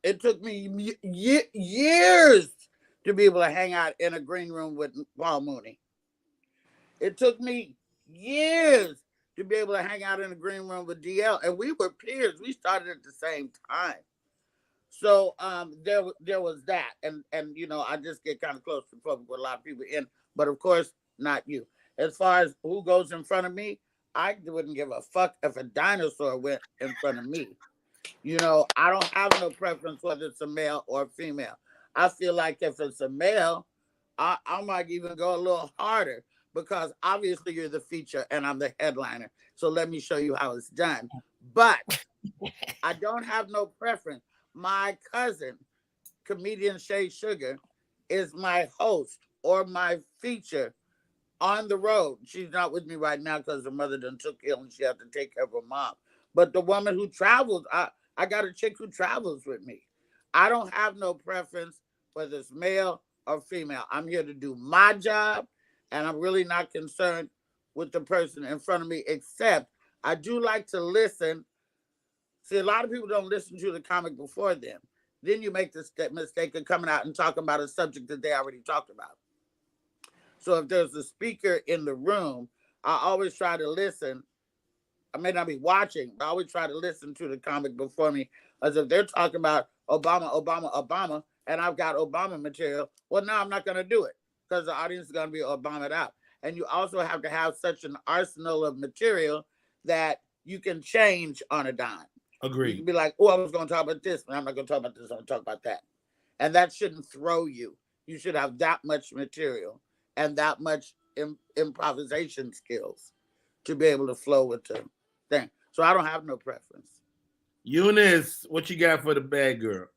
It took me years to be able to hang out in a green room with Paul Mooney. It took me years to be able to hang out in the green room with DL. And we were peers. We started at the same time. So there was that. And you know, I just get kind of close to public with a lot of people in, but of course, not you. As far as who goes in front of me, I wouldn't give a fuck if a dinosaur went in front of me. You know, I don't have no preference whether it's a male or a female. I feel like if it's a male, I might even go a little harder because obviously you're the feature and I'm the headliner. So let me show you how it's done. But I don't have no preference. My cousin, comedian Shay Sugar, is my host or my feature on the road. She's not with me right now because her mother done took ill and she had to take care of her mom. But the woman who travels, I got a chick who travels with me. I don't have no preference whether it's male or female. I'm here to do my job, and I'm really not concerned with the person in front of me, except I do like to listen. See, a lot of people don't listen to the comic before them. Then you make the mistake of coming out and talking about a subject that they already talked about. So if there's a speaker in the room, I always try to listen. I may not be watching, but I always try to listen to the comic before me. As if they're talking about Obama, and I've got Obama material. Well, no, I'm not going to do it because the audience is going to be Obama'd out. And you also have to have such an arsenal of material that you can change on a dime. Agreed. You can be like, oh, I was going to talk about this, but I'm not going to talk about this. I'm going to talk about that. And that shouldn't throw you. You should have that much material and that much improvisation skills to be able to flow with the thing. So I don't have no preference. Eunice, what you got for the bad girl?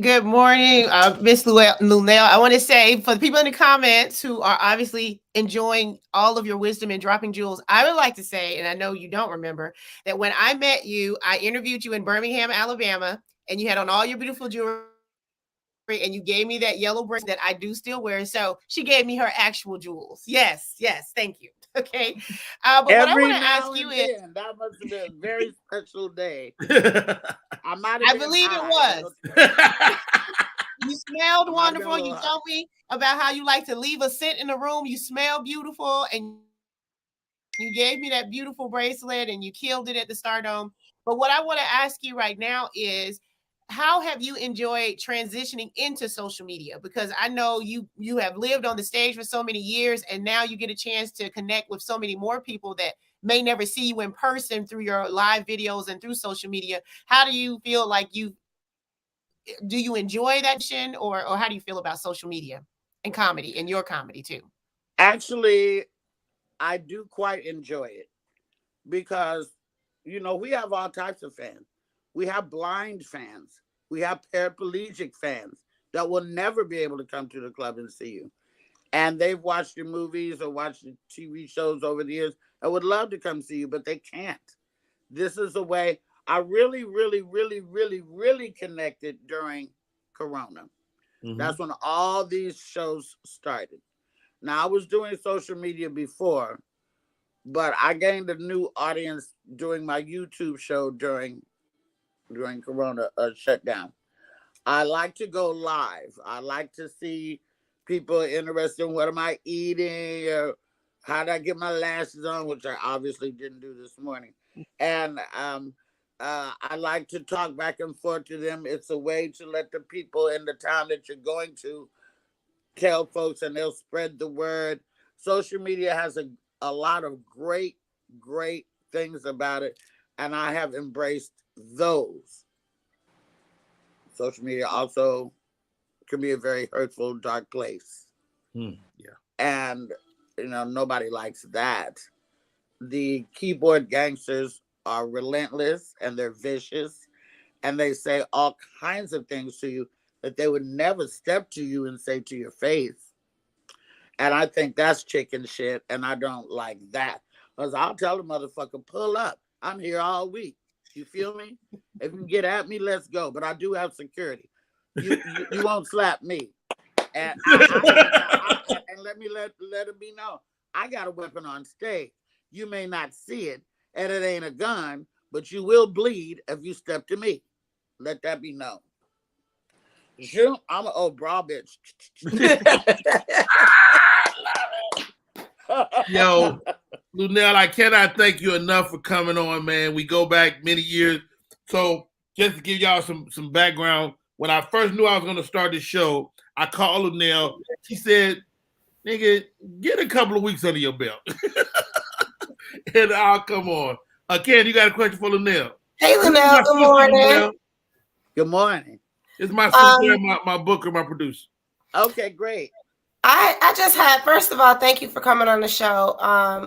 Good morning, Miss Lunel. I want to say for the people in the comments who are obviously enjoying all of your wisdom and dropping jewels, I would like to say, and I know you don't remember, that when I met you, I interviewed you in Birmingham, Alabama, and you had on all your beautiful jewelry, and you gave me that yellow bracelet that I do still wear. So she gave me her actual jewels. Yes, thank you. Okay. But what I want to ask you is, that must have been a very special day. I believe it was. You smelled wonderful. You told me about how you like to leave a scent in the room. You smell beautiful, and you gave me that beautiful bracelet, and you killed it at the Stardome. But what I want to ask you right now is, how have you enjoyed transitioning into social media? Because I know you have lived on the stage for so many years, and now you get a chance to connect with so many more people that may never see you in person through your live videos and through social media. How do you feel like do you enjoy that, or how do you feel about social media and comedy, and your comedy too? Actually, I do quite enjoy it because, you know, we have all types of fans. We have blind fans. We have paraplegic fans that will never be able to come to the club and see you. And they've watched your movies or watched your TV shows over the years and would love to come see you, but they can't. This is a way I really, really, really, really, really connected during Corona. Mm-hmm. That's when all these shows started. Now, I was doing social media before, but I gained a new audience doing my YouTube show during Corona shutdown. I like to go live. I like to see people interested in what am I eating or how did I get my lashes on, which I obviously didn't do this morning. And I like to talk back and forth to them. It's a way to let the people in the town that you're going to tell folks, and they'll spread the word. Social media has a lot of great things about it, and I have embraced those. Social media also can be a very hurtful, dark place. Yeah. And, you know, nobody likes that. The keyboard gangsters are relentless and they're vicious, and they say all kinds of things to you that they would never step to you and say to your face. And I think that's chicken shit, and I don't like that. Because I'll tell the motherfucker, pull up. I'm here all week. You feel me? If you get at me, let's go. But I do have security. You won't slap me. And and let it be known, I got a weapon on stage. You may not see it, and it ain't a gun, but you will bleed if you step to me. Let that be known. I'm an old bra bitch. Yo, Lunell, I cannot thank you enough for coming on, man. We go back many years. So just to give y'all some background, when I first knew I was going to start this show, I called Lunell. She said, nigga, get a couple of weeks under your belt. And I'll come on. Ken, you got a question for Lunell? Hey, Lunell, good morning. Good morning. It's my sister, my booker, my producer. Okay, great. I just had, first of all, thank you for coming on the show.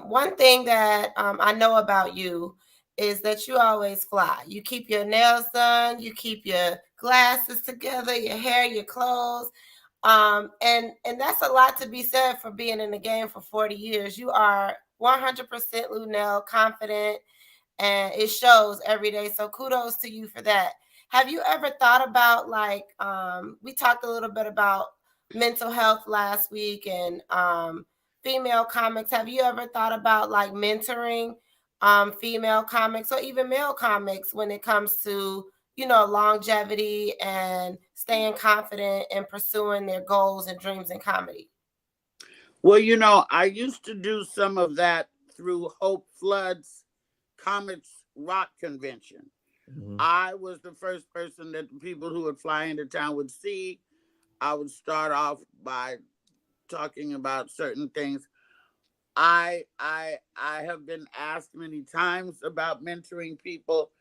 One thing that I know about you is that you always fly. You keep your nails done, you keep your glasses together, your hair, your clothes. And that's a lot to be said for being in the game for 40 years. You are 100% Lunell, confident, and it shows every day. So kudos to you for that. Have you ever thought about, like, we talked a little bit about mental health last week and female comics. Have you ever thought about like mentoring female comics or even male comics when it comes to, you know, longevity and staying confident and pursuing their goals and dreams in comedy? Well, you know, I used to do some of that through Hope Flood's Comics Rock Convention. Mm-hmm. I was the first person that the people who would fly into town would see. I would start off by talking about certain things. I have been asked many times about mentoring people.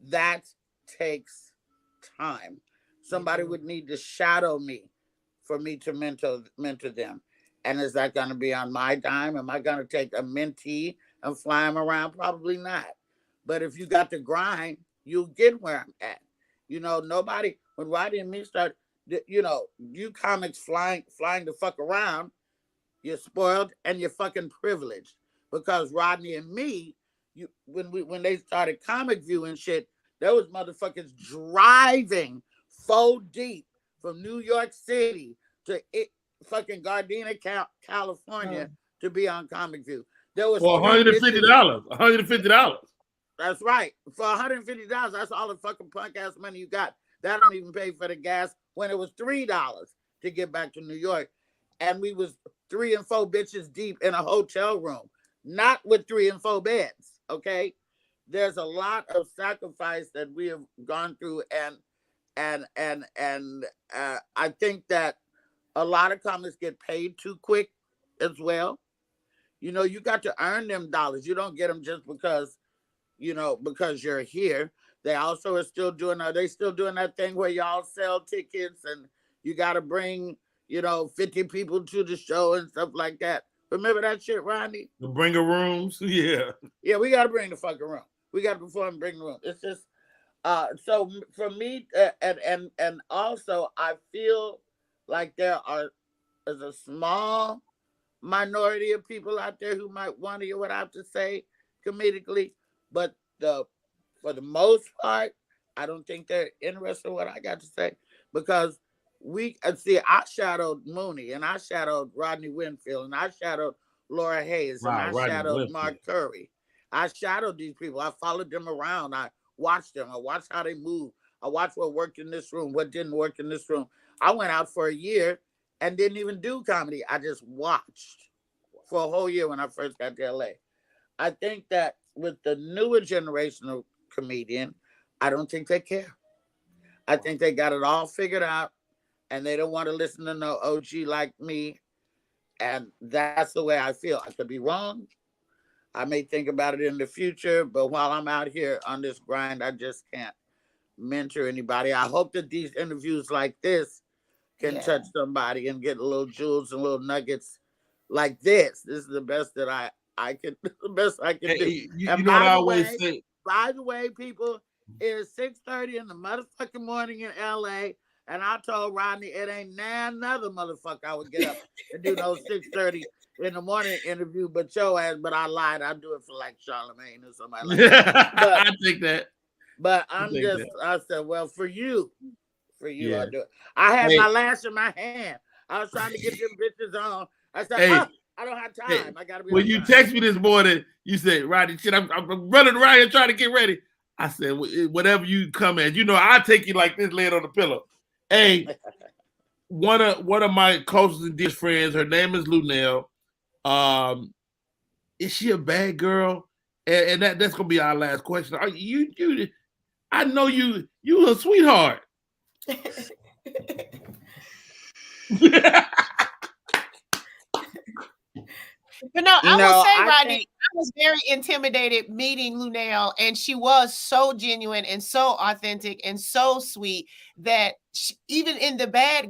That takes time. Somebody would need to shadow me for me to mentor them. And is that going to be on my dime? Am I going to take a mentee and fly them around? Probably not. But if you got to grind, you'll get where I'm at. You know, nobody, when Rodney and me started, you know, you comics flying the fuck around, you're spoiled and you're fucking privileged. Because Rodney and me, when they started Comic View and shit, there was motherfuckers driving 4 deep from New York City to fucking Gardena, California to be on Comic View. There was for $150. $150. That's right. For $150, that's all the fucking punk ass money you got. That don't even pay for the gas when it was $3 to get back to New York. And we was 3 and 4 bitches deep in a hotel room, not with 3 and 4 beds. Okay. There's a lot of sacrifice that we have gone through. And I think that a lot of comics get paid too quick as well. You know, you got to earn them dollars. You don't get them just because, you know, because you're here. They also are still doing, that thing where y'all sell tickets and you got to bring, you know, 50 people to the show and stuff like that. Remember that shit, Rodney? The bringer rooms? Yeah. Yeah, we got to bring the fucking room. We got to perform and bring the room. It's just, so for me, and also I feel like there's a small minority of people out there who might want to hear what I have to say comedically, but for the most part, I don't think they're interested in what I got to say, because I shadowed Mooney, and I shadowed Rodney Winfield, and I shadowed Laura Hayes, and I shadowed Mark Curry. I shadowed these people. I followed them around. I watched them. I watched how they move. I watched what worked in this room, what didn't work in this room. I went out for a year and didn't even do comedy. I just watched for a whole year when I first got to LA. I think that with the newer generation of comedian, I don't think they care. I think they got it all figured out and they don't want to listen to no OG like me. And that's the way I feel. I could be wrong. I may think about it in the future, but while I'm out here on this grind, I just can't mentor anybody. I hope that these interviews like this can touch somebody and get little jewels and little nuggets like this. This is the best that I can do. You know what I always say. By the way, people, it's 6:30 in the motherfucking morning in LA, and I told Rodney it ain't another motherfucker I would get up and do those 6:30 in the morning interview, but your ass. But I lied. I do it for like Charlemagne or somebody like that. But, I think that. But I said, well, for you, I do it. I had my lash in my hand. I was trying to get them bitches on. I said, I don't have time. I gotta be. When you text me this morning, you said, Rodney, shit, I'm running around here trying to get ready. I said, whatever you come at, you know, I'll take you like this, lay it on the pillow. Hey, one of my closest and dearest friends, her name is Lunell. is she a bad girl? And that's gonna be our last question. Are you I know you a sweetheart. But no, I will say, Rodney, I was very intimidated meeting Lunel, and she was so genuine and so authentic and so sweet that even in the bad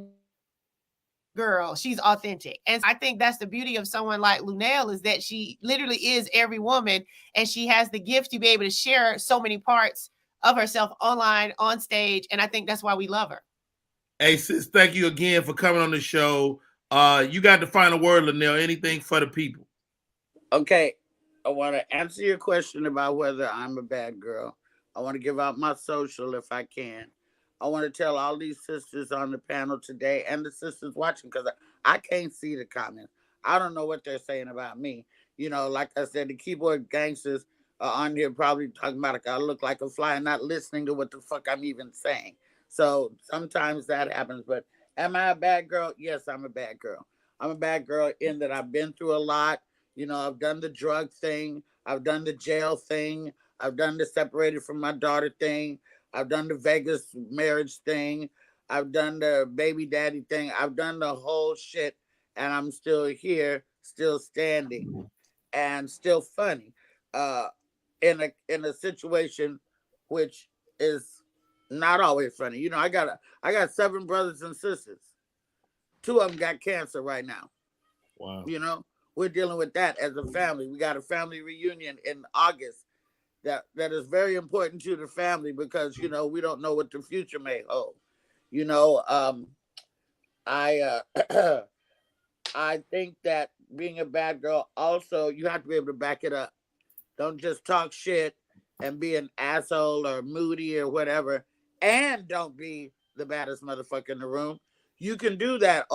girl, she's authentic. And I think that's the beauty of someone like Lunel, is that she literally is every woman, and she has the gift to be able to share so many parts of herself online, on stage, and I think that's why we love her. Hey, sis, thank you again for coming on the show. You got the final word, Lunel. Anything for the people? Okay, I want to answer your question about whether I'm a bad girl. I want to give out my social if I can. I want to tell all these sisters on the panel today and the sisters watching, because I can't see the comments. I don't know what they're saying about me. You know, like I said, the keyboard gangsters are on here probably talking about I look like a fly and not listening to what the fuck I'm even saying. So sometimes that happens. But am I a bad girl? Yes, I'm a bad girl. I'm a bad girl in that I've been through a lot. You know, I've done the drug thing. I've done the jail thing. I've done the separated from my daughter thing. I've done the Vegas marriage thing. I've done the baby daddy thing. I've done the whole shit, and I'm still here, still standing, and still funny. In a situation which is not always funny. You know, I got 7 brothers and sisters. 2 of them got cancer right now. Wow. You know, we're dealing with that as a family. We got a family reunion in August that is very important to the family, because, you know, we don't know what the future may hold. You know, I I think that being a bad girl, also, you have to be able to back it up. Don't just talk shit and be an asshole or moody or whatever, and don't be the baddest motherfucker in the room. You can do that,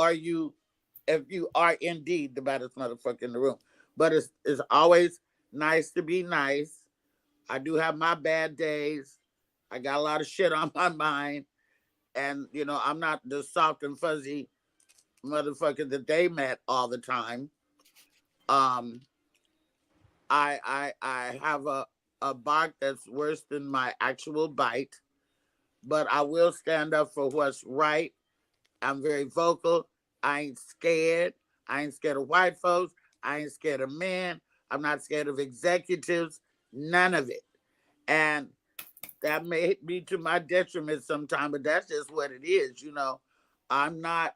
if you are indeed the baddest motherfucker in the room. But it's always nice to be nice. I do have my bad days. I got a lot of shit on my mind. And, you know, I'm not the soft and fuzzy motherfucker that they met all the time. I have a bark that's worse than my actual bite. But I will stand up for what's right. I'm very vocal. I ain't scared. I ain't scared of white folks. I ain't scared of men. I'm not scared of executives. None of it. And that may be to my detriment sometimes, but that's just what it is. You know, I'm not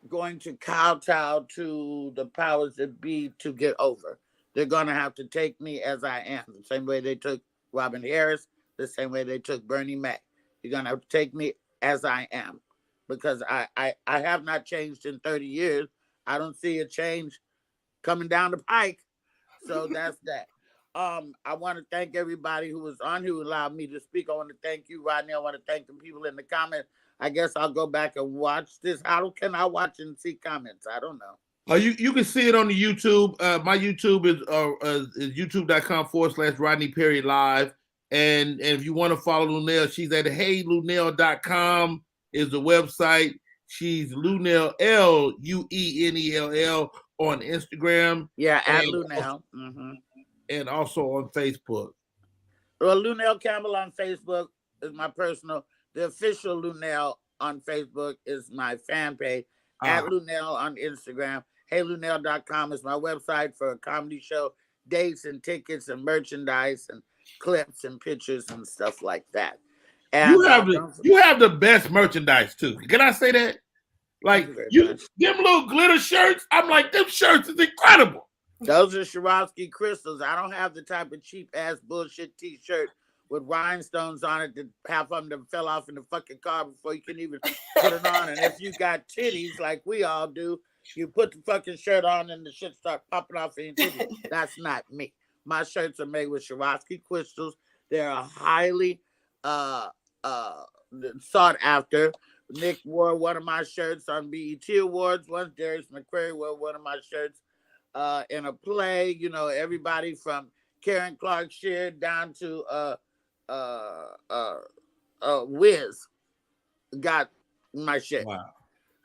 going to kowtow to the powers that be to get over. They're going to have to take me as I am, the same way they took Robin Harris, the same way they took Bernie Mac. You're going to have to take me as I am, because I have not changed in 30 years. I don't see a change coming down the pike. So that's that. I want to thank everybody who was on, who allowed me to speak. I want to thank you, Rodney. I want to thank the people in the comments. I guess I'll go back and watch this. How can I watch and see comments? I don't know. You can see it on the YouTube. My YouTube is youtube.com/Rodney Perry Live. And if you want to follow Lunel, she's at heylunel.com is the website. She's Lunel, LUENELL on Instagram. Yeah, at Lunel. And also on Facebook. Well, Lunel Campbell on Facebook is my personal. The official Lunel on Facebook is my fan page. At Lunel on Instagram. HeyLunel.com is my website for a comedy show, dates and tickets and merchandise and clips and pictures and stuff like that. And you have the best merchandise too. Can I say that? Like them little glitter shirts. I'm like, them shirts is incredible. Those are Swarovski crystals. I don't have the type of cheap ass bullshit t-shirt with rhinestones on it that half of them fell off in the fucking car before you can even put it on. And if you got titties like we all do, you put the fucking shirt on and the shit start popping off in your titties. That's not me. My shirts are made with Swarovski crystals. They're highly sought after. Nick wore one of my shirts on BET Awards. Once Darius McCrary wore one of my shirts in a play. You know, everybody from Karen Clark Sheard down to Wiz got my shirt. Wow.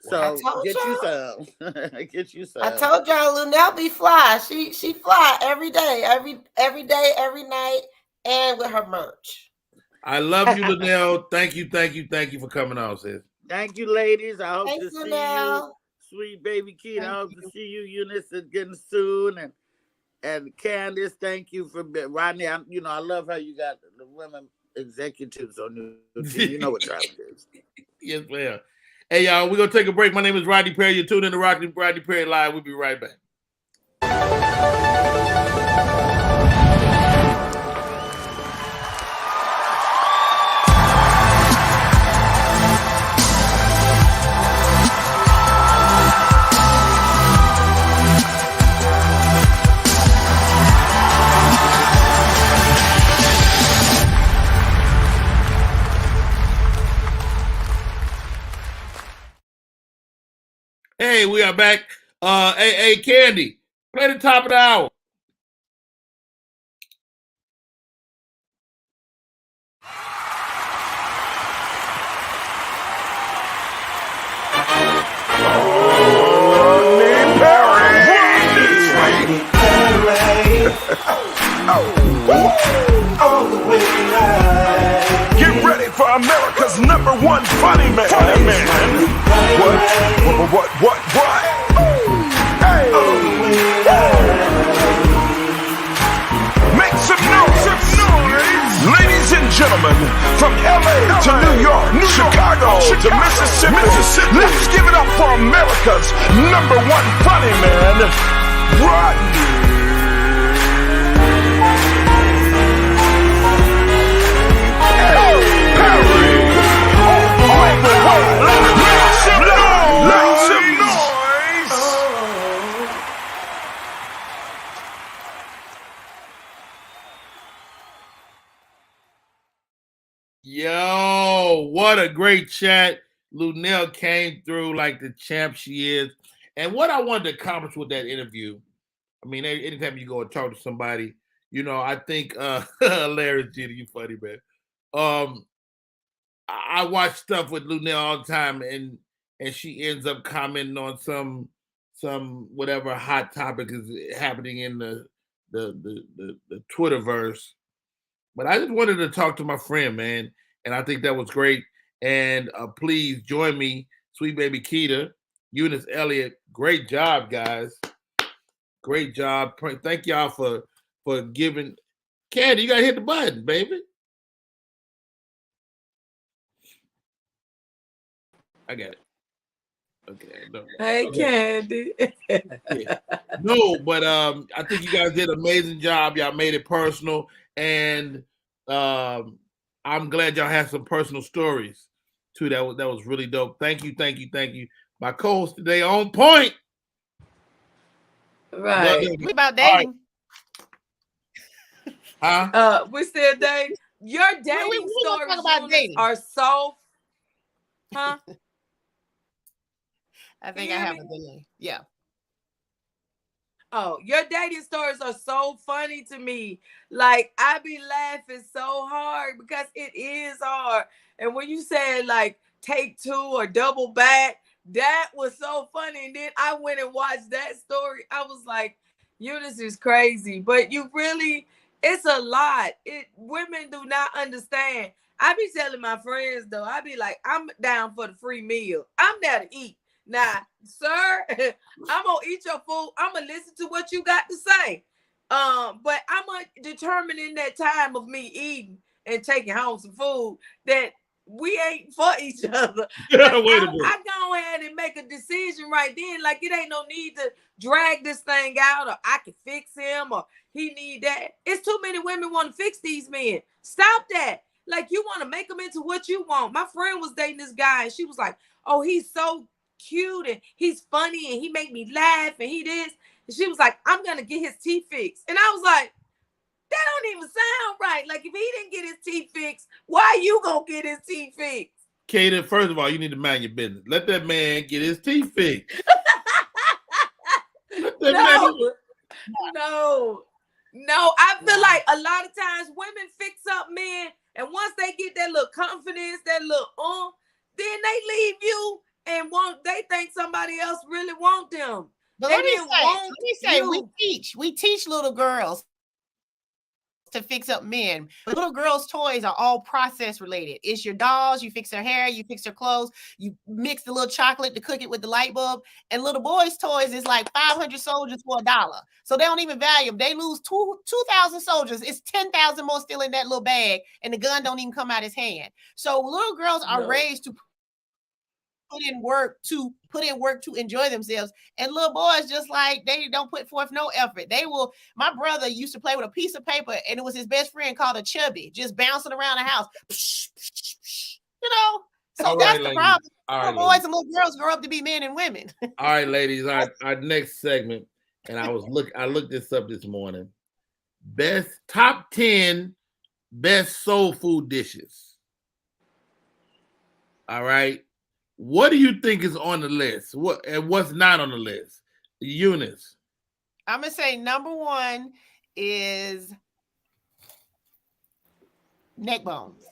So get you some. Get you some. I told y'all Lunel be fly. She fly every day, every day, every night, and with her merch. I love you, Lunel. Thank you for coming on, sis. Thank you, ladies. I hope Thanks, to see Lunel. you, sweet baby Keita. I hope to see you, Eunice, again soon. And Candace, thank you for Rodney. I love how you got the women executives on your team. You know what time it is. Yes, ma'am. Hey, y'all, we're going to take a break. My name is Rodney Perry. You're tuned in to Rodney Perry Live. We'll be right back. Hey, we are back. Hey, Candy, play the top of the hour. Get ready for America's #1 funny man. What? Hey! Make some noise! Ladies and gentlemen, from LA to New York, Chicago to Mississippi, let's give it up for America's #1 funny man, Rodney. Yo, what a great chat. Lunel came through like the champ she is. And what I wanted to accomplish with that interview, I mean, anytime you go and talk to somebody, I think Larry Jeter, you funny, man. I watch stuff with Lunel all the time, and she ends up commenting on some whatever hot topic is happening in the Twitterverse. But I just wanted to talk to my friend, man, and I think that was great. And please join me, sweet baby Keita, Eunice Elliott. Great job, guys. Great job. Thank y'all for giving. Candy, you gotta hit the button, baby. I got it. Okay. No. Hey, okay. Candy. Yeah. No, but I think you guys did an amazing job. Y'all made it personal, and I'm glad y'all had some personal stories too. That was really dope. Thank you. My co-host today on point. Right. What about dating? Right. Huh? We still dating. Your dating stories are so. Huh? I think I have a delay. Yeah. Oh, your dating stories are so funny to me. Like, I be laughing so hard because it is hard. And when you said like take two or double back, that was so funny. And then I went and watched that story. I was like, Eunice is crazy. But it's a lot. Women do not understand. I be telling my friends though, I be like, I'm down for the free meal. I'm down to eat. Now, sir, I'm gonna eat your food. I'm gonna listen to what you got to say. But I'm gonna determine in that time of me eating and taking home some food that we ain't for each other. I go ahead and make a decision right then. Like, it ain't no need to drag this thing out, or I can fix him, or he need that. It's too many women want to fix these men. Stop that. Like, you want to make them into what you want. My friend was dating this guy, and she was like, oh, he's so cute, and he's funny, and he make me laugh, and he this. And she was like, I'm gonna get his teeth fixed. And I was like, that don't even sound right. Like, if he didn't get his teeth fixed, why you gonna get his teeth fixed? Kaden, first of all, you need to mind your business. Let that man get his teeth fixed. No. I feel like a lot of times women fix up men, and once they get that little confidence, that little then they leave you and they think somebody else really want them. But let me say, we teach little girls to fix up men. But little girls' toys are all process related. It's your dolls, you fix their hair, you fix their clothes, you mix the little chocolate to cook it with the light bulb. And little boys' toys is like 500 soldiers for $1. So they don't even value them. They lose 2,000 soldiers. It's 10,000 more still in that little bag, and the gun don't even come out his hand. So little girls are raised to put in work to enjoy themselves, and little boys just like they don't put forth no effort. My brother used to play with a piece of paper, and it was his best friend called a chubby, just bouncing around the house. You know, so that's the problem. Little boys and little girls grow up to be men and women. All right, ladies, our next segment, and I looked this up this morning. Top 10 best soul food dishes. All right. What do you think is on the list? What's not on the list? Eunice. I'm gonna say number 1 is neck bones.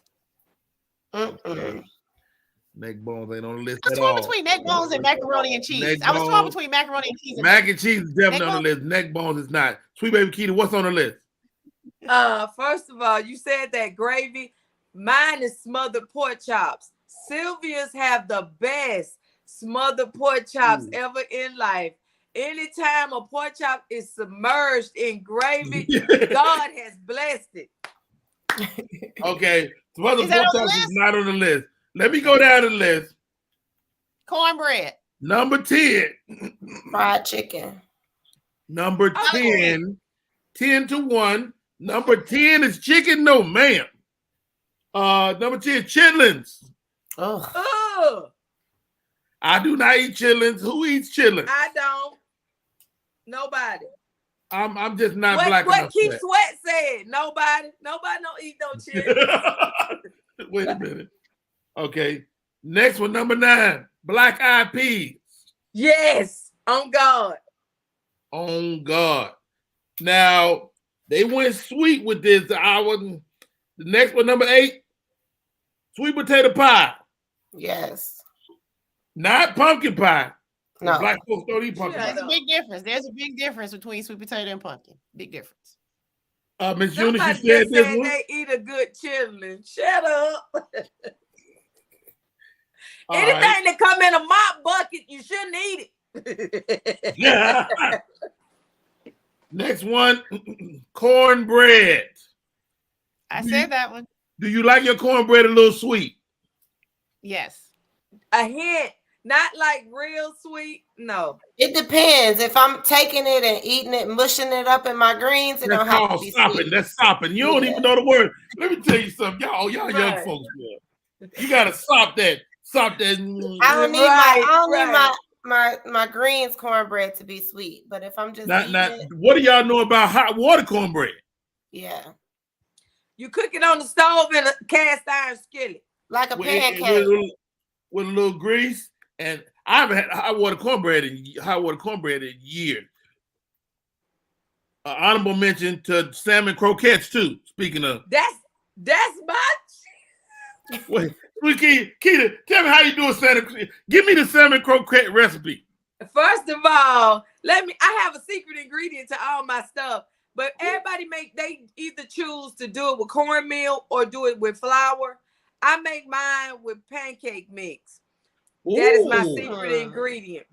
Neck bones ain't on the list I was at all. torn between neck bones and macaroni and cheese. I was torn between macaroni and cheese. Mac and cheese is definitely on the list. Neck bones is not. Sweet Baby Keita, what's on the list? First of all, you said that gravy. Mine is smothered pork chops. Sylvia's have the best smothered pork chops ever in life. Anytime a pork chop is submerged in gravy, God has blessed it. Okay, smothered pork chops is not on the list. Let me go down the list. Cornbread. Number 10. Fried chicken. Number 10. 10 to 1. Number 10 is chicken. No, ma'am. Number 10, chitlins. Oh. I do not eat chitlins. Who eats chitlins? I don't. Nobody. I'm just not black enough. What Keith Sweat said. Nobody don't eat no chitlins. Wait a minute. Okay. Next one, number 9. Black eyed peas. Yes. On God. On God. Now, they went sweet with this. The next one, number 8. Sweet potato pie. Yes. Not pumpkin pie. No. Black folks don't eat pumpkin pie. There's a big difference. There's a big difference between sweet potato and pumpkin. Big difference. Miss Eunice, you said this one? they eat a good chitlin. Shut up. Anything that come in a mop bucket, you shouldn't eat it. Yeah. Next one, cornbread. I said that one. Do you like your cornbread a little sweet? Yes. A hint, not like real sweet. No. It depends. If I'm taking it and eating it, mushing it up in my greens, it don't have to be sweet. That's stopping. You don't even know the word. Let me tell you something. Y'all young folks, man. You gotta stop that. Stop that. I don't need my greens cornbread to be sweet. But if I'm just what do y'all know about hot water cornbread? Yeah. You cook it on the stove in a cast iron skillet. Like a pancake. With a little grease. And I haven't had hot water cornbread in years. Honorable mention to salmon croquettes too. Speaking of, that's much. Wait, Keita, tell me how you do a salmon. Give me the salmon croquette recipe. First of all, I have a secret ingredient to all my stuff, but everybody they either choose to do it with cornmeal or do it with flour. I make mine with pancake mix. Ooh. That is my secret ingredient.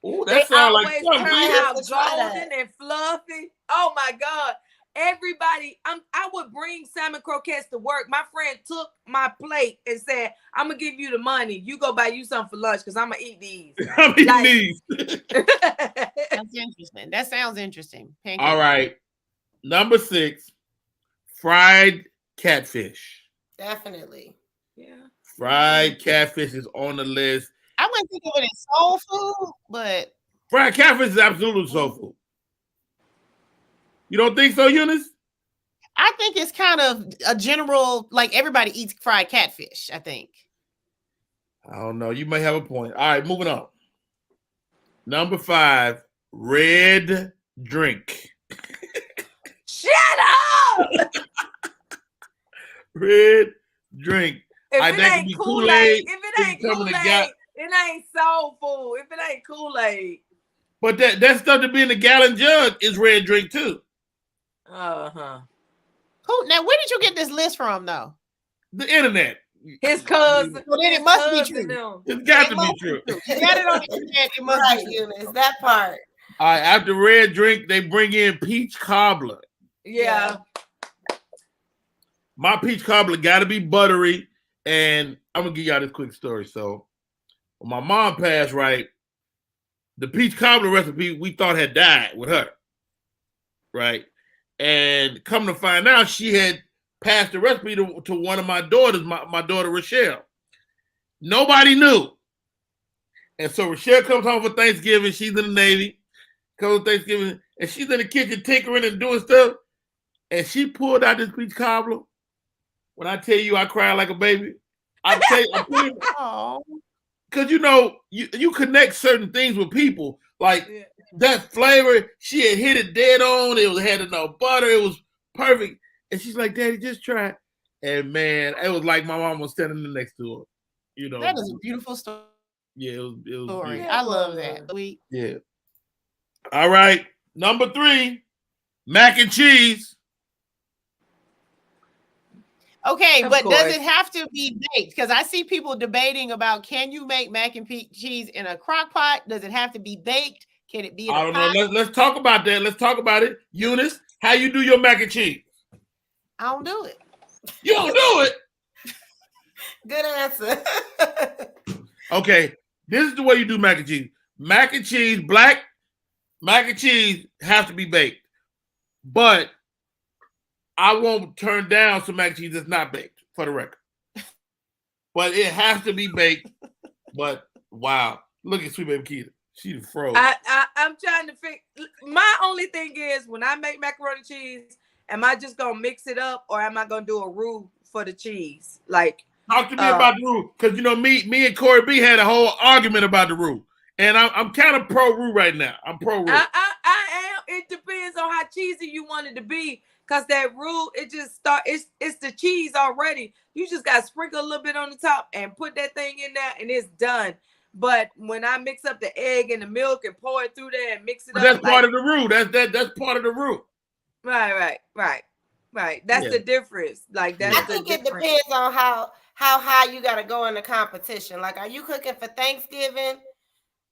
Oh, that sounds like fun. Turn out golden and fluffy. Oh my God. Everybody, I would bring salmon croquettes to work. My friend took my plate and said, I'm going to give you the money. You go buy you something for lunch because I'm going to eat these. I'm eating these. That's interesting. That sounds interesting. Pancake. All right. Number 6, fried catfish. Definitely. Yeah. Fried catfish is on the list. I wouldn't think of it as soul food, but fried catfish is absolutely soul food. You don't think so, Eunice? I think it's kind of a general, like everybody eats fried catfish, I think. I don't know. You may have a point. All right, moving on. Number 5, red drink. Shut up! Red drink. If it ain't Kool-Aid, it ain't soul food, if it ain't Kool-Aid. But that stuff to be in the gallon jug is red drink too. Uh-huh. Who now? Where did you get this list from, though? The internet. His cousin. Well, then it must be true. It's got to be true. You got it on the internet. It must Right, be true. Eunice, that part. All right, after red drink, they bring in peach cobbler. Yeah. My peach cobbler got to be buttery. And I'm going to give y'all this quick story. So when my mom passed, right, the peach cobbler recipe we thought had died with her. Right. And come to find out, she had passed the recipe to one of my daughters, my daughter Rochelle. Nobody knew. And so Rochelle comes home for Thanksgiving. She's in the Navy. Comes for Thanksgiving. And she's in the kitchen tinkering and doing stuff. And she pulled out this peach cobbler. When I tell you I cried like a baby, I tell you, because you know, you connect certain things with people. Like that flavor, she had hit it dead on. It had enough butter. It was perfect. And she's like, Daddy, just try it. And man, it was like my mom was standing next to her. You know, that is a beautiful story. Yeah, it was story. beautiful. I love that. Sweet. Yeah. All right. Number 3, mac and cheese. Okay, Of but course. does it have to be baked? Because I see people debating about, can you make mac and cheese in a crock pot? Does it have to be baked? Can it be in a pot? I don't know. Let's talk about that. Let's talk about it. Eunice, how you do your mac and cheese? I don't do it. You don't do it? Good answer. Okay, this is the way you do mac and cheese. Mac and cheese, black mac and cheese has to be baked. But I won't turn down some mac and cheese that's not baked, for the record. But it has to be baked. But wow, look at Sweet Baby Keita. She froze. I'm trying to figure. My only thing is, when I make macaroni and cheese, am I just gonna mix it up, or am I gonna do a roux for the cheese? Like, talk to me about the roux, because you know me and Corey B had a whole argument about the roux, and I'm kind of pro roux right now. I'm pro roux. I am. It depends on how cheesy you want it to be, because that roux, it just it's the cheese already. You just got to sprinkle a little bit on the top and put that thing in there, and it's done. But when I mix up the egg and the milk and pour it through there and mix it up, that's part of the roux. That's part of the roux. Right. That's the difference. Like that's I think it depends on how high you got to go in the competition. Like, are you cooking for Thanksgiving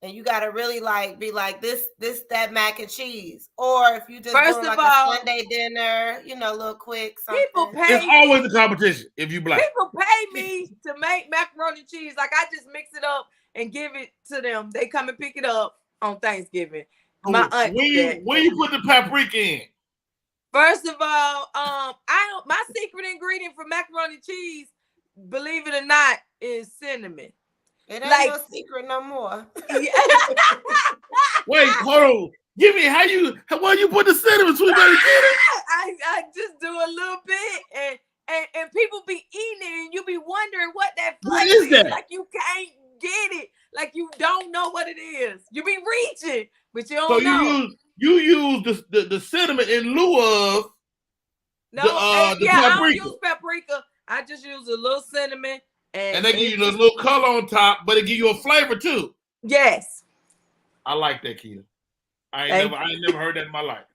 and you got to really like be like this that mac and cheese, or if you just doing like a Sunday dinner, you know, a little quick something. People pay. It's always a competition if you black. People pay me to make macaroni and cheese. Like, I just mix it up and give it to them. They come and pick it up on Thanksgiving. My aunt. When you put the paprika in? First of all, my secret ingredient for macaroni and cheese, believe it or not, is cinnamon. It ain't no secret no more. Wait, hold on. Give me how you put the cinnamon, Sweet Baby Keita? I just do a little bit, and people be eating it, and you be wondering what that flavor is. That? Like, you can't get it. Like, you don't know what it is. You be reaching, but you don't know. You use the cinnamon in lieu of the paprika. I don't use paprika. I just use a little cinnamon, and they give you a little color on top, but it give you a flavor too. Yes, I like that, Keita. I ain't never heard that in my life.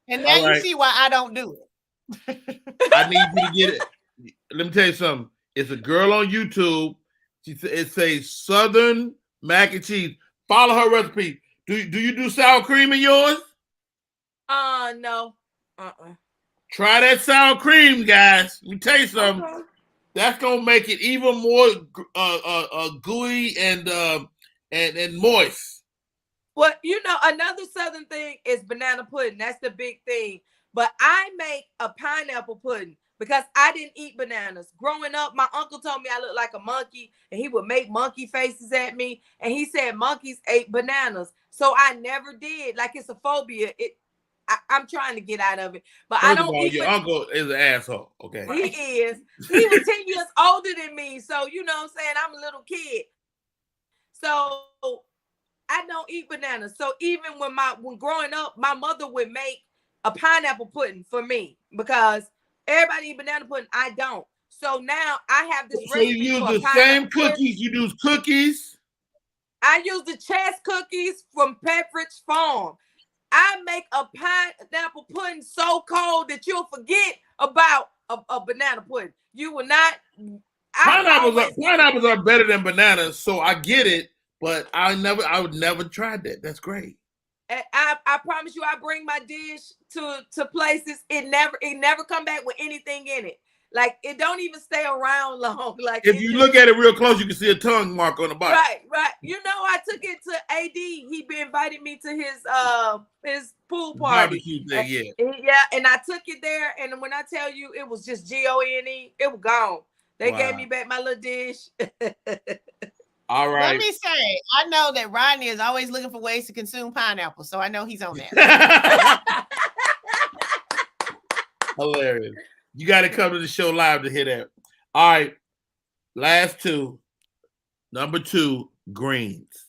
And now you see why I don't do it. I need you to get it. Let me tell you something. It's a girl on YouTube. It says Southern mac and cheese. Follow her recipe. Do you do sour cream in yours? No. Try that sour cream, guys. Let me tell you something. Okay. That's gonna make it even more gooey and moist. Well, you know, another Southern thing is banana pudding. That's the big thing. But I make a pineapple pudding because I didn't eat bananas. Growing up, my uncle told me I looked like a monkey, and he would make monkey faces at me. And he said monkeys ate bananas. So I never did. Like, it's a phobia. I'm trying to get out of it. But First I don't eat. Your uncle is an asshole. Okay. He is. He was 10 years older than me. So, you know what I'm saying? I'm a little kid. So I don't eat bananas. So even when growing up, my mother would make a pineapple pudding for me because everybody eat banana pudding. I don't. So now I have this So you recipe use for the same cookies. You use cookies. I use the chess cookies from Pepperidge Farm. I make a pineapple pudding so cold that you'll forget about a banana pudding. You will not. Pineapples are better than bananas, so I get it. But I would never try that. That's great. I promise you, I bring my dish to places. It never come back with anything in it. Like it don't even stay around long. Like if you look at it real close, you can see a tongue mark on the bottom. Right. You know, I took it to AD. He invited me to his pool party. Barbecue thing, yeah. Yeah, and I took it there, and when I tell you it was just GONE, it was gone. They gave me back my little dish. All right. Let me say, I know that Rodney is always looking for ways to consume pineapple, so I know he's on that. Hilarious. You got to come to the show live to hear that. All right. Last two. Number 2, greens.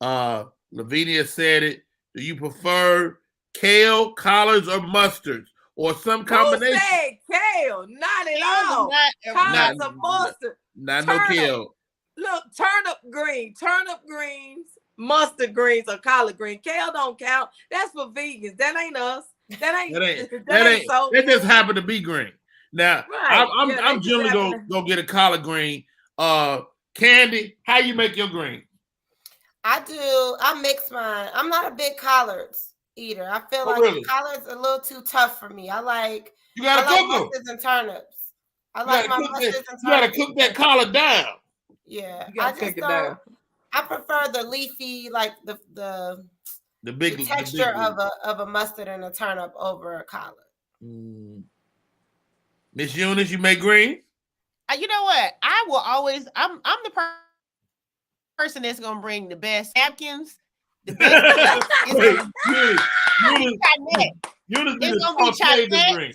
Lavinia said it. Do you prefer kale, collards, or mustards? Or some combination? Who said kale? Not at all. Collards or mustard. Not no kale. Look, turnip greens, mustard greens, or collard green. Kale don't count. That's for vegans. That ain't us. That just happened to be green. Now, right. I'm generally gonna get a collard green. Candy, how you make your green? I mix mine. I'm not a big collards eater. I feel like collards are a little too tough for me. I like mustards and turnips. I like my mustards and turnips. You gotta cook that collard down. Yeah, I just don't. I prefer the leafy, like the texture of a mustard and a turnip over a collard. Miss Eunice, you make green? You know what? I will always. I'm the person that's gonna bring the best napkins. The best. It's gonna be China.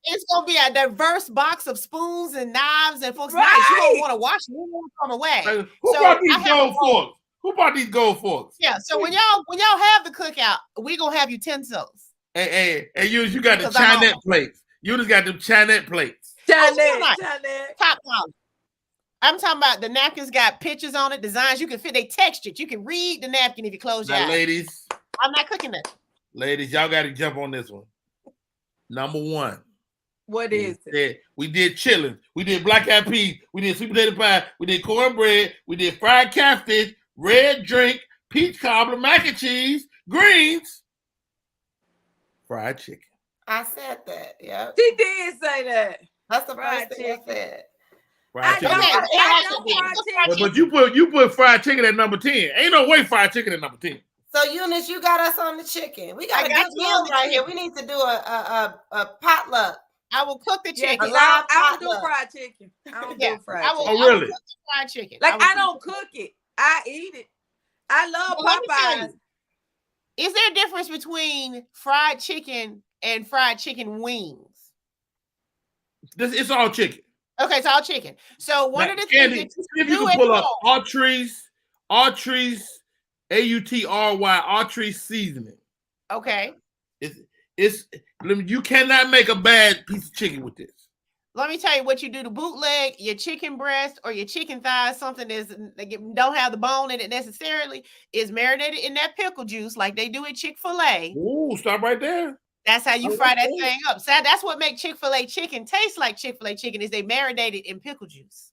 It's gonna be a diverse box of spoons and knives and folks. Nice. You don't want to wash them. You want to come away. Who brought these gold forks? Who brought these gold forks? Yeah. So when y'all have the cookout, we gonna have utensils. Hey, you got the Chinette plates. You just got them Chinette plates. Chinette. Top quality. I'm talking about the napkins got pictures on it, designs. You can fit. They textured. You can read the napkin if you close your eyes. Ladies. I'm not cooking that. Ladies, y'all got to jump on this one. Number 1. What is it? We did chillin'. We did black eyed peas. We did sweet potato pie. We did cornbread. We did fried catfish, red drink, peach cobbler, mac and cheese, greens, fried chicken. I said that. Yeah. She did say that. That's the first thing I said. Fried chicken. But you put fried chicken at number 10. Ain't no way fried chicken at number 10. So Eunice, you got us on the chicken. We got a good meal right here. We need to do a potluck. I will cook the chicken. I will do fried chicken. I don't do fried chicken. Oh, really? I will cook the fried chicken. Like I don't cook it. I eat it. I love Popeyes. Is there a difference between fried chicken and fried chicken wings? It's all chicken. Okay, it's all chicken. So one of the things that if you can pull up Autry's Autry seasoning. Okay. It's you cannot make a bad piece of chicken with this. Let me tell you what you do to bootleg your chicken breast or your chicken thighs, something that don't have the bone in it necessarily, is marinated in that pickle juice like they do at Chick-fil-A. Ooh, stop right there. That's how you fry that thing up. So that's what makes Chick-fil-A chicken taste like Chick-fil-A chicken is they marinated in pickle juice.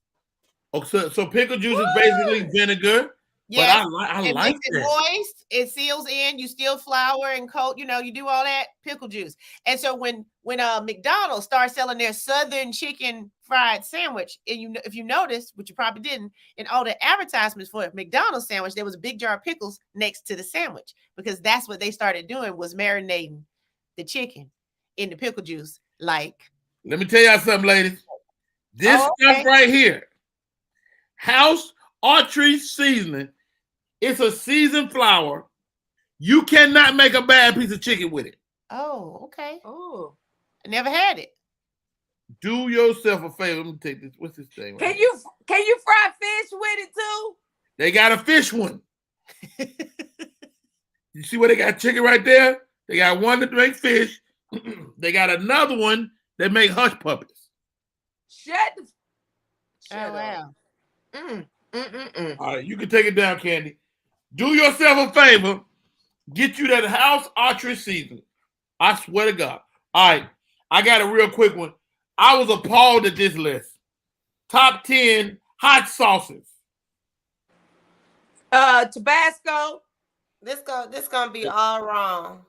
Oh, so pickle juice is basically vinegar. Yeah, I like it moist. It seals in. You still flour and coat. You do all that pickle juice. And so when McDonald's starts selling their Southern chicken fried sandwich, and if you noticed, which you probably didn't, in all the advertisements for a McDonald's sandwich, there was a big jar of pickles next to the sandwich because that's what they started doing was marinating the chicken in the pickle juice. Like, let me tell y'all something, ladies. This stuff right here, House Autry seasoning. It's a seasoned flour. You cannot make a bad piece of chicken with it. Oh, okay. Oh, I never had it. Do yourself a favor. Let me take this. What's this thing? Can you fry fish with it too? They got a fish one. You see where they got chicken right there? They got one that make fish. They got another one that make hush puppies. Oh, wow. All right, you can take it down, Candy. Do yourself a favor. Get you that house archery season. I swear to God. All right, I got a real quick one. I was appalled at this list. Top 10 hot sauces. Tabasco. This gonna be all wrong.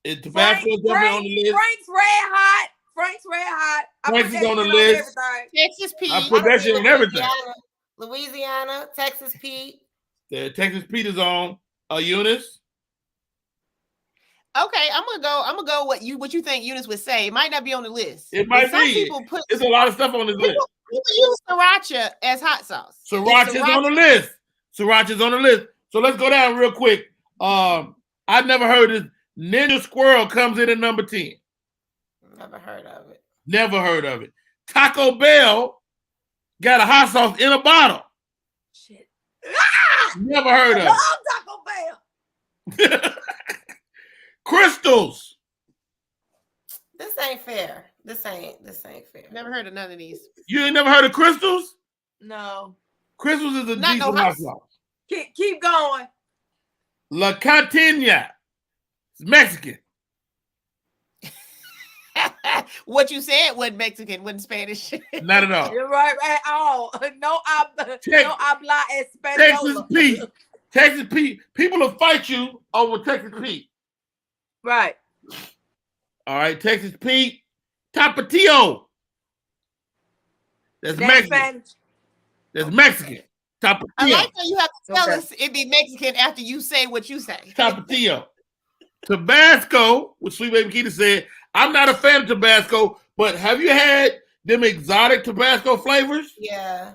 Tabasco is definitely on the list. Frank's Red Hot. Frank's Red Hot. Frank's is on the list. Texas Pete. I put that shit on everything. Louisiana, Texas Pete. The Texas Pete is on. Eunice. Okay, I'm gonna go what you think Eunice would say. It might not be on the list. It might be. It's a lot of stuff on this list. People use sriracha as hot sauce. Sriracha's on the list. Sriracha's on the list. So let's go down real quick. I've never heard this. Ninja Squirrel comes in at number 10. Never heard of it. Never heard of it. Taco Bell got a hot sauce in a bottle. Shit. Never heard of it. Taco Bell. Crystals. This ain't fair. This ain't fair. Never heard of none of these. You ain't never heard of Crystals? No. Crystals is a decent hot sauce. Keep going. La Cantina. It's Mexican. What you said wasn't Mexican, wasn't Spanish. Not at all. You're right at all. No habla español. Texas Pete. People will fight you over Texas Pete. Right. All right, Texas Pete. Tapatio. That's Mexican. Spanish. That's Mexican. Tapatio. I like how you have to tell us it be Mexican after you say what you say. Tapatio. Tabasco, which Sweet Baby Keita said, I'm not a fan of Tabasco, but have you had them exotic Tabasco flavors? Yeah.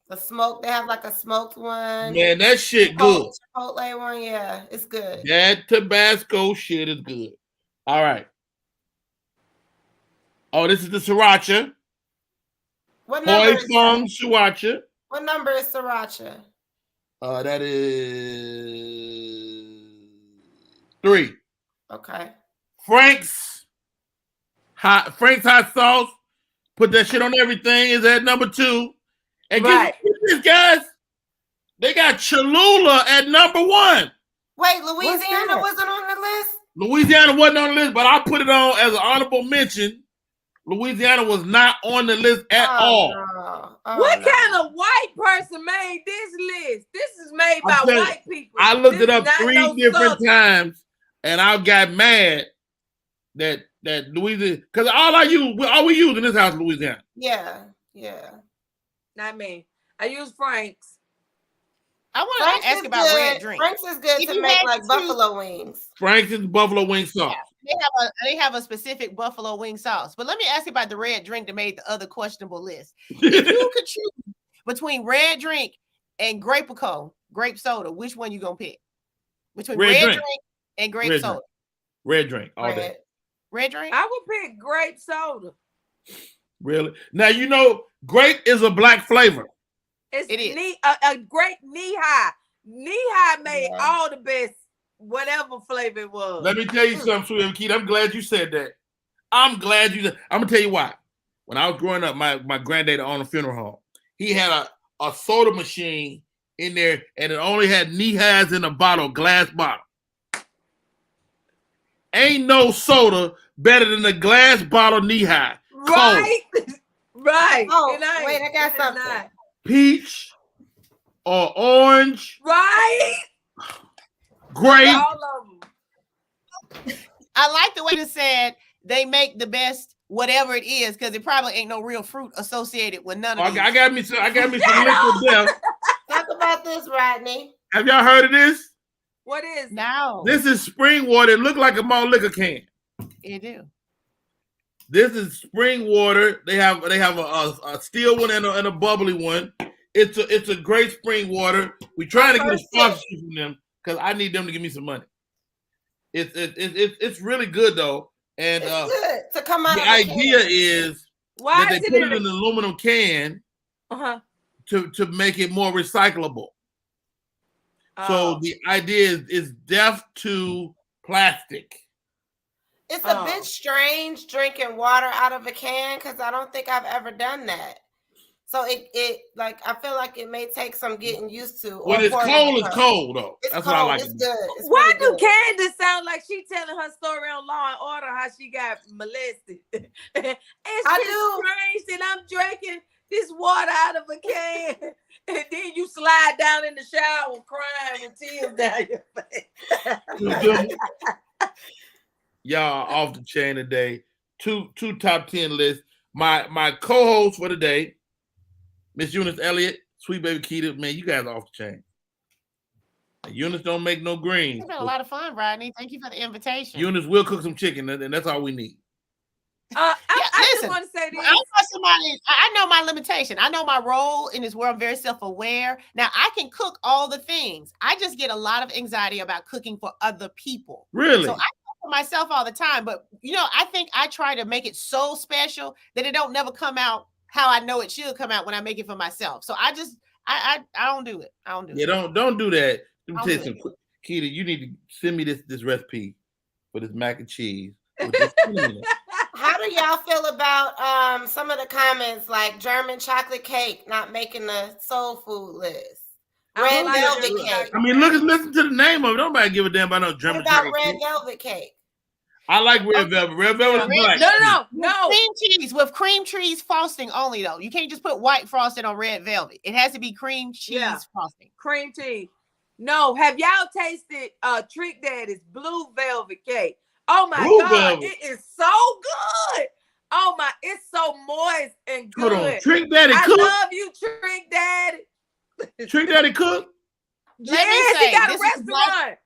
The smoke, they have like a smoked one. Man, that shit good. Chipotle one, yeah, it's good. That Tabasco shit is good. All right. Oh, this is the sriracha. What number is sriracha. What number is sriracha? That is 3. Okay. Frank's hot sauce. Put that shit on everything. Is at number 2. And get this, guys. They got Cholula at number 1. Wait, Louisiana wasn't on the list? Louisiana wasn't on the list, but I put it on as an honorable mention. Louisiana was not on the list at all. No. What kind of white person made this list? This is made by white people. I looked it up 3 different times, and I got mad that Louisiana, because all we use in this house is Louisiana. Yeah. Not me. I use Frank's. I want to ask about red drink. Frank's is good to make like buffalo wings. Frank's is buffalo wing sauce. Yeah, they have a specific buffalo wing sauce. But let me ask you about the red drink that made the other questionable list. If you could choose between red drink and grape soda, which one you gonna pick? Between red drink and grape soda. Red drink all day. Red drink? I would pick grape soda. Really? Now you know grape is a black flavor. It is a great knee-high. Knee-high made all the best, whatever flavor it was. Let me tell you something, Sweet Keith. I'm glad you said that. I'm gonna tell you why. When I was growing up, my granddaddy owned a funeral home. He had a soda machine in there, and it only had knee-highs in a bottle, glass bottle. Ain't no soda better than a glass bottle knee-high. Right. Right. Oh, wait, I got something. Peach or orange. Right. Grape. All of them. I like the way you said they make the best whatever it is, because it probably ain't no real fruit associated with none of these. I got me some liquid death. Talk about this, Rodney. Have y'all heard of this? What is? No. This is spring water. It look like a malt liquor can. It do. This is spring water. They have a steel one and a bubbly one. It's a great spring water. We trying to get a sponsorship from them because I need them to give me some money. It's really good though, and it's good to come out. The idea is that they put it in an aluminum can to make it more recyclable. So the idea is deaf to plastic. It's a bit strange drinking water out of a can because I don't think I've ever done that. So it like I feel like it may take some getting used to. When it's cold though. It's That's cold. what I like. It's good. It's Why really do good. Candace sound like she telling her story on Law and Order how she got molested? It's strange that I'm drinking this water out of a can, and then you slide down in the shower crying with tears down your face. Y'all off the chain today. Two top 10 lists. My co-host for the day, Miss Eunice Elliott, Sweet Baby Keita. Man, you guys are off the chain. Eunice don't make no greens. It's been a lot of fun, Rodney. Thank you for the invitation. Eunice will cook some chicken, and that's all we need. I just want to say this. I know my limitation. I know my role in this world. I'm very self-aware. Now, I can cook all the things. I just get a lot of anxiety about cooking for other people. Really? So I cook for myself all the time. But, I think I try to make it so special that it don't never come out how I know it should come out when I make it for myself. So I don't do it. I don't do it. Yeah, don't do that. Let me tell you something. Keita, you need to send me this recipe for this mac and cheese. How do y'all feel about some of the comments like German chocolate cake not making the soul food list? Red velvet cake. I mean, listen to the name of it. Nobody give a damn about no German chocolate cake. What about red velvet cake? I like red velvet. Red velvet is black. No. Cream cheese with cream cheese frosting only, though. You can't just put white frosting on red velvet. It has to be cream cheese frosting. Cream cheese. No, have y'all tasted Trick Daddy's blue velvet cake? Oh my God, it is so good. Oh my, it's so moist and good. Hold on. Trick Daddy cook? I love you, Trick Daddy. Trick Daddy cook? Yes, he got a restaurant.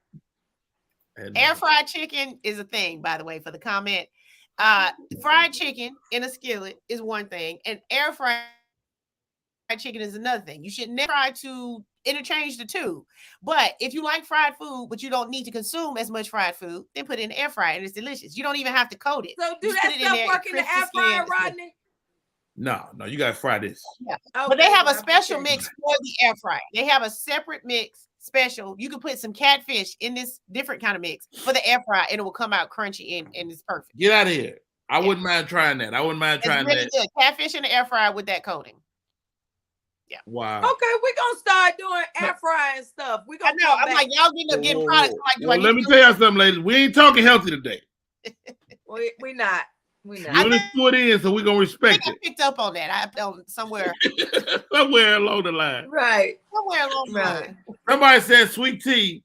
Air fried chicken is a thing, by the way, for the comment. Fried chicken in a skillet is one thing, and air fried chicken is another thing. You should never try to interchange the two. But if you like fried food, but you don't need to consume as much fried food, then put it in the air fryer and it's delicious. You don't even have to coat it. So do that stuff work in the air fryer, Rodney? No, you gotta fry this. Yeah. Okay, but they have a special mix for the air fryer. They have a separate mix special. You can put some catfish in this different kind of mix for the air fryer and it will come out crunchy and it's perfect. Get out of here. I wouldn't mind trying that. It's really good. Catfish in the air fryer with that coating. Yeah. Wow. Okay, we're gonna start doing air frying stuff. We're gonna I'm like, y'all getting products. Well, let me tell y'all something, ladies. We ain't talking healthy today. we not. You just put in, so we're gonna respect it. I picked up on that. I somewhere. Somewhere along the line. Right. Somewhere along the line. Somebody said sweet tea.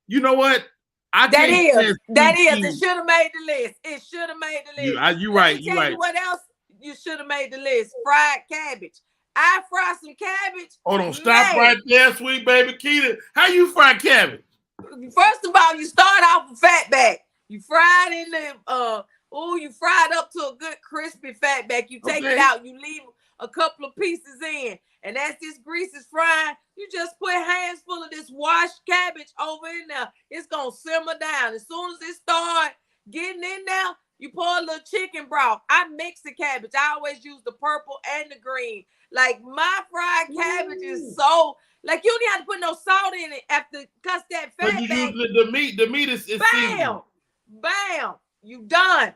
You know what? That is. It should have made the list. It should have made the list. You right. You right. What else you should have made the list? Fried cabbage. I fry some cabbage. Hold on, stop right there, Sweet Baby Keita. How you fry cabbage? First of all, you start off with fat back. You fry it in the you fry it up to a good crispy fat back. You take it out, you leave a couple of pieces in. And as this grease is frying, you just put hands full of this washed cabbage over in there. It's gonna simmer down. As soon as it starts getting in there, you pour a little chicken broth. I mix the cabbage. I always use the purple and the green. Like my fried cabbage is so like you don't have to put no salt in it after cuss that fat but you back. Use the meat. The meat is bam, bam. You done.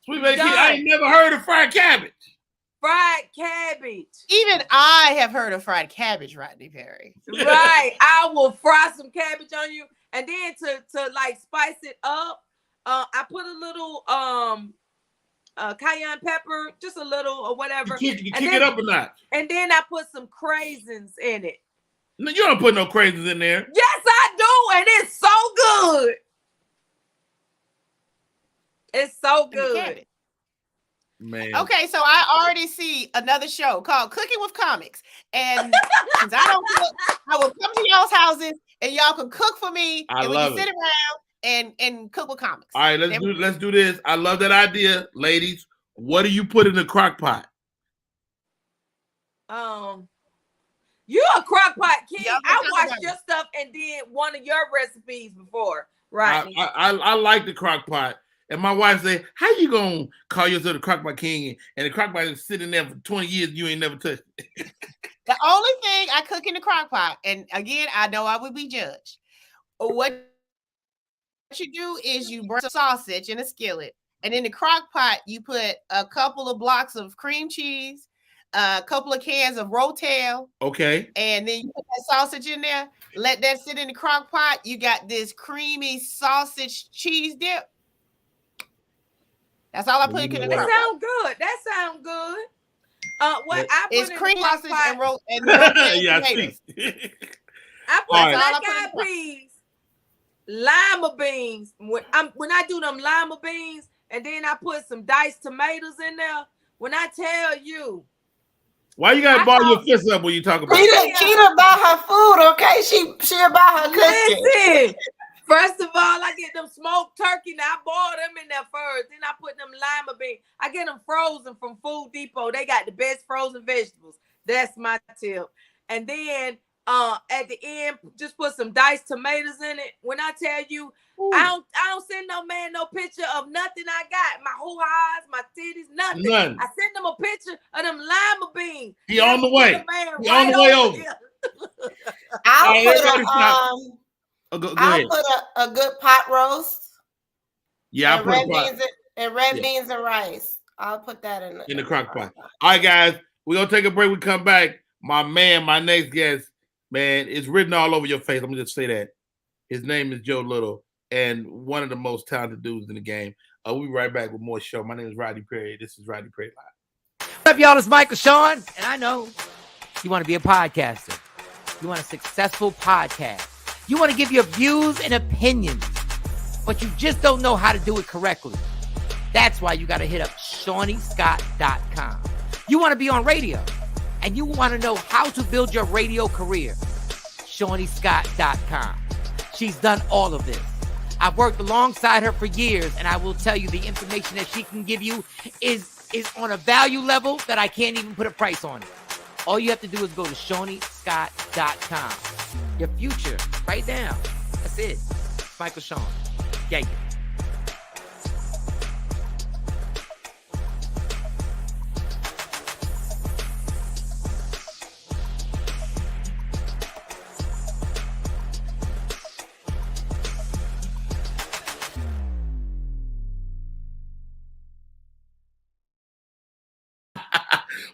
Sweet Baby Keita, I ain't never heard of fried cabbage. Fried cabbage. Even I have heard of fried cabbage, Rodney Perry. Right. I will fry some cabbage on you, and then to like spice it up, I put a little cayenne pepper, just a little or whatever. You kick it up a notch. And then I put some craisins in it. No, you don't put no craisins in there. Yes, I do, and it's so good. It's so good. Man. Okay, so I already see another show called Cooking with Comics. And since I don't cook, I will come to y'all's houses and y'all can cook for me. And we can sit around and cook with comics. All right, let's do this. I love that idea, ladies. What do you put in the crock pot? You're a crock pot king. I watched your stuff and did one of your recipes before, right? I like the crock pot. And my wife say, how you gonna call yourself the crock pot king? And the crock pot is sitting there for 20 years, you ain't never touched it. The only thing I cook in the crock pot, and again, I know I would be judged. What you do is you burn some sausage in a skillet, And in the crock pot, you put a couple of blocks of cream cheese, a couple of cans of Rotel. Okay. And then you put that sausage in there. Let that sit in the crock pot. You got this creamy sausage cheese dip. That's all I put in the crock pot. That sounds good. That sounds good. What I put it's in cream the crock sausage pot, and rotel yeah, tomatoes. I put black eyed peas, lima beans. When I do them lima beans, and then I put some diced tomatoes in there. When I tell you, why you gotta ball your fists up when you talk about Keita about her food, okay? She about her cooking. Listen, first of all, I get them smoked turkey. Now I boil them in there first. Then I put them lima beans. I get them frozen from Food Depot. They got the best frozen vegetables. That's my tip. And then at the end, just put some diced tomatoes in it. When I tell you, I don't send no man no picture of nothing I got. My hoo-ha's, my titties, nothing. None. I send them a picture of them lima beans. He on the way. He on the way over. I'll put a good pot roast. Yeah, and red beans and rice. I'll put that in the crock pot. All right, guys, we're gonna take a break. We come back. My next guest, man, it's written all over your face. I'm gonna just say that. His name is Joe Little, and one of the most talented dudes in the game. We'll be right back with more show. My name is Rodney Perry. This is Rodney Perry Live. What's up, y'all? It's Michael Sean, and I know you want to be a podcaster. You want a successful podcast. You want to give your views and opinions, but you just don't know how to do it correctly. That's why you got to hit up ShawneeScott.com. You want to be on radio, and you want to know how to build your radio career. ShawneeScott.com. She's done all of this. I've worked alongside her for years, and I will tell you the information that she can give you is on a value level that I can't even put a price on it. All you have to do is go to ShawneeScott.com. Your future, right now. That's it. Michael Sean. Yeah.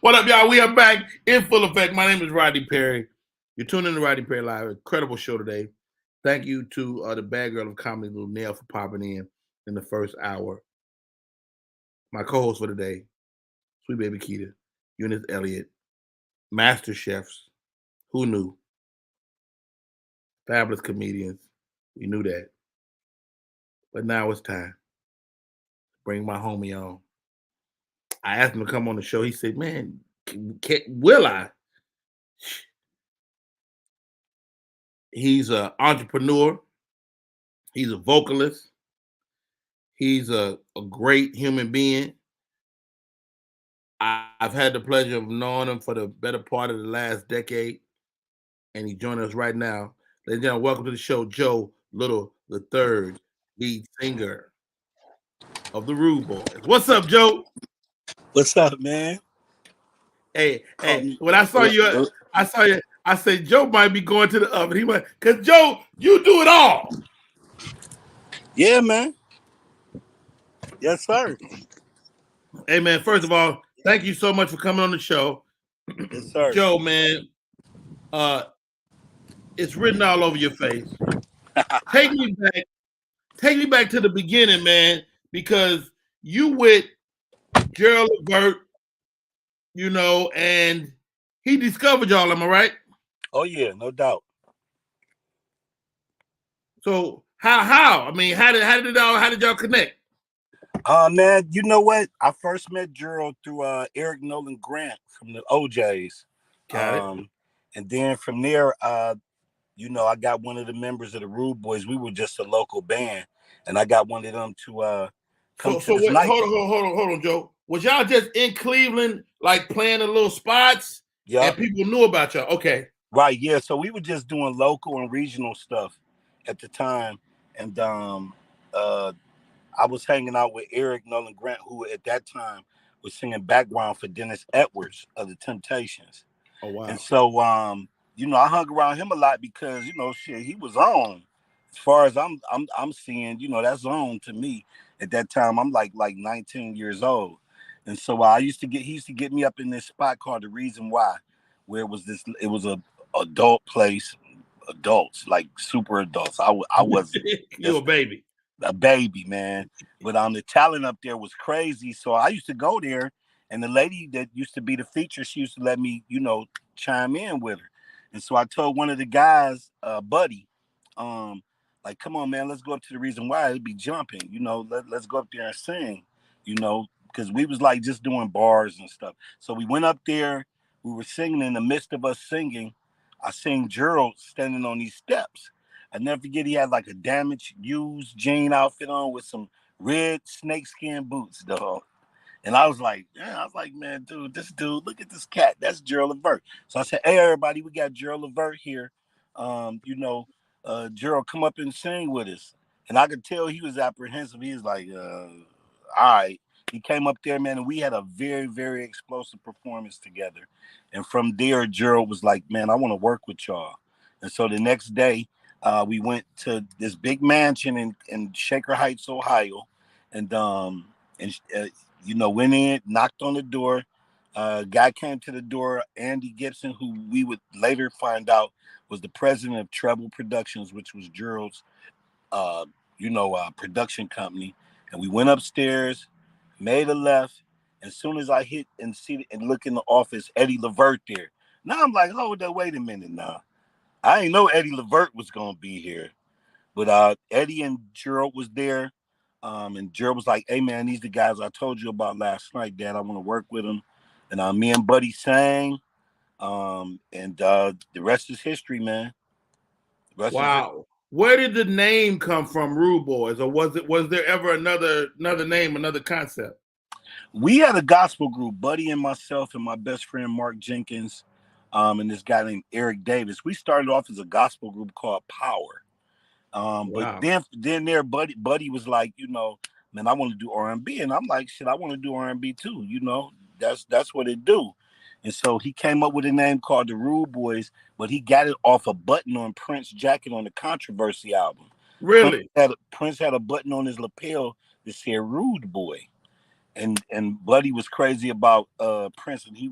What up, y'all? We are back in full effect. My name is Rodney Perry. You're tuning in to Rodney Perry Live. Incredible show today. Thank you to the bad girl of comedy, Little Nail, for popping in the first hour. My co-host for today, Sweet Baby Keita, Eunice Elliott, Master Chefs. Who knew? Fabulous comedians. We knew that. But now it's time. Bring my homie on. I asked him to come on the show. He said, man, will I? He's an entrepreneur. He's a vocalist. He's a great human being. I've had the pleasure of knowing him for the better part of the last decade, and he's joining us right now. Ladies and gentlemen, welcome to the show, Joe Little III, lead singer of the Rude Boys. What's up, Joe? What's up, man? Hey, when I saw you, I said Joe might be going to the oven. He might, because Joe, you do it all. Yeah, man. Yes, sir. Hey, man, first of all, thank you so much for coming on the show. Yes, sir. Joe, man, it's written all over your face. Take me back to the beginning, man, because you with Gerald Levert, you know, and he discovered y'all, am I right? Oh yeah, no doubt. So how? I mean, how did y'all connect? Man, you know what? I first met Gerald through Eric Nolan Grant from the OJs. Got it. And then from there, you know, I got one of the members of the Rude Boys. We were just a local band, and I got one of them to come to this night. Hold on, Joe. Was y'all just in Cleveland, like playing the little spots? Yeah. And people knew about y'all. Okay. Right, yeah. So we were just doing local and regional stuff at the time. And I was hanging out with Eric Nolan Grant, who at that time was singing background for Dennis Edwards of the Temptations. Oh wow. And so you know, I hung around him a lot because, you know, shit, he was on. As far as I'm seeing, you know, that's on to me. At that time, I'm like 19 years old. And so he used to get me up in this spot called The Reason Why, where it was a adult place, adults, like super adults. I was you a baby. A baby, man. But the talent up there was crazy. So I used to go there, and the lady that used to be the feature, she used to let me, chime in with her. And so I told one of the guys, Buddy, like, come on, man, let's go up to The Reason Why. It'd be jumping, let's go up there and sing, because we was like just doing bars and stuff. So we went up there, we were singing. In the midst of us singing, I seen Gerald standing on these steps. I never forget, he had like a damaged, used jean outfit on with some red snakeskin boots, dog. And I was like, man, dude, this dude, look at this cat. That's Gerald Levert. So I said, hey, everybody, we got Gerald Levert here. Gerald, come up and sing with us. And I could tell he was apprehensive. He was like, all right. He came up there, man, and we had a very, very explosive performance together. And from there, Gerald was like, man, I want to work with y'all. And so the next day, we went to this big mansion in Shaker Heights, Ohio, and went in, knocked on the door. Guy came to the door, Andy Gibson, who we would later find out was the president of Treble Productions, which was Gerald's, production company. And we went upstairs, made a left. As soon as I hit and see and look in the office, Eddie Levert there. Now I'm like, hold up, wait a minute now. I didn't know Eddie Levert was gonna be here, but Eddie and Gerald was there, and Gerald was like, "Hey man, these the guys I told you about last night, Dad. I want to work with them." And me and Buddy sang, and the rest is history, man. Wow, where did the name come from, Rude Boys, or was there ever another name, another concept? We had a gospel group, Buddy and myself and my best friend Mark Jenkins. And this guy named Eric Davis. We started off as a gospel group called Power. Wow. But then Buddy was like, man, I want to do R&B. And I'm like, shit, I want to do R&B too. That's what it do. And so he came up with a name called the Rude Boys, but he got it off a button on Prince's jacket on the Controversy album. Really? Prince had a button on his lapel that said Rude Boy. And Buddy was crazy about Prince, and he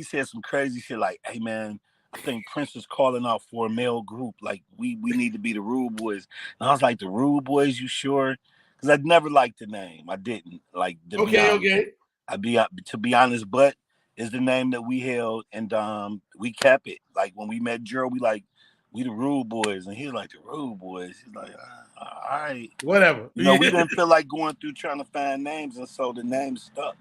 said some crazy shit like, hey man, I think Prince is calling out for a male group. Like we need to be the Rude Boys. And I was like, the Rude Boys, you sure? Because I'd never liked the name. I didn't like. Okay. To be honest, but is the name that we held, and we kept it. Like when we met Gerald, we the Rude Boys, and he was like, the Rude Boys. He's like, all right, whatever. We didn't feel like going through trying to find names, and so the name stuck.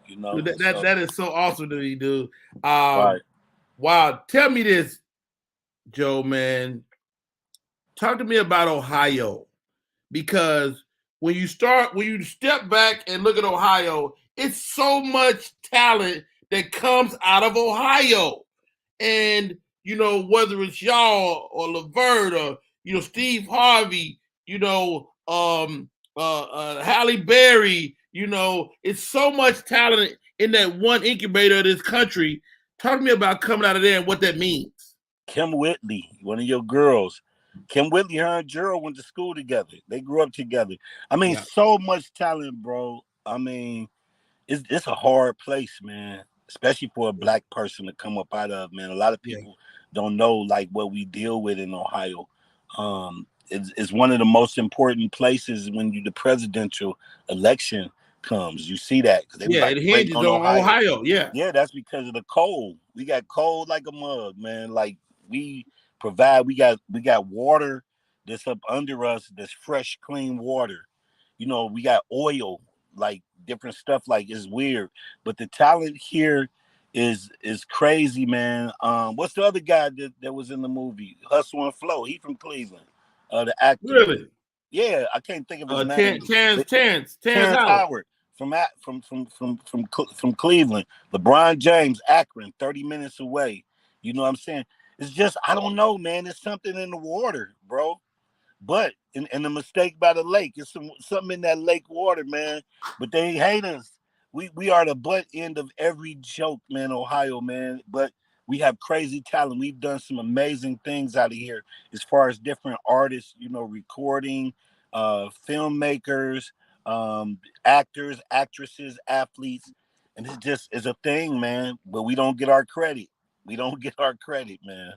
That is so awesome to me, dude. Right. Wow. Tell me this, Joe, man. Talk to me about Ohio, because when you step back and look at Ohio, it's so much talent that comes out of Ohio. And, whether it's y'all or Levert or, Steve Harvey, Halle Berry, it's so much talent in that one incubator of this country. Talk to me about coming out of there and what that means. Kim Whitley, one of your girls. Kim Whitley, her and Gerald went to school together. They grew up together. I mean, so much talent, bro. I mean, it's a hard place, man, especially for a black person to come up out of, man. A lot of people don't know, like, what we deal with in Ohio. It's one of the most important places when the presidential election comes. You see that. It hinges on Ohio. Yeah, that's because of the cold. We got cold like a mug, man. Like we got water that's up under us, that's fresh, clean water. We got oil, like different stuff, like it's weird. But the talent here is crazy, man. What's the other guy that was in the movie? Hustle and Flow. He from Cleveland. The actor. Really? Yeah, I can't think of his name. Terrence Howard from Cleveland. LeBron James, Akron, 30 minutes away. You know what I'm saying? It's just, I don't know, man. It's something in the water, bro. But and the mistake by the lake, it's something in that lake water, man. But they hate us. We are the butt end of every joke, man, Ohio, man. But we have crazy talent. We've done some amazing things out of here as far as different artists, recording. filmmakers, actors, actresses, athletes, and it just is a thing, man. But we don't get our credit. We don't get our credit, man.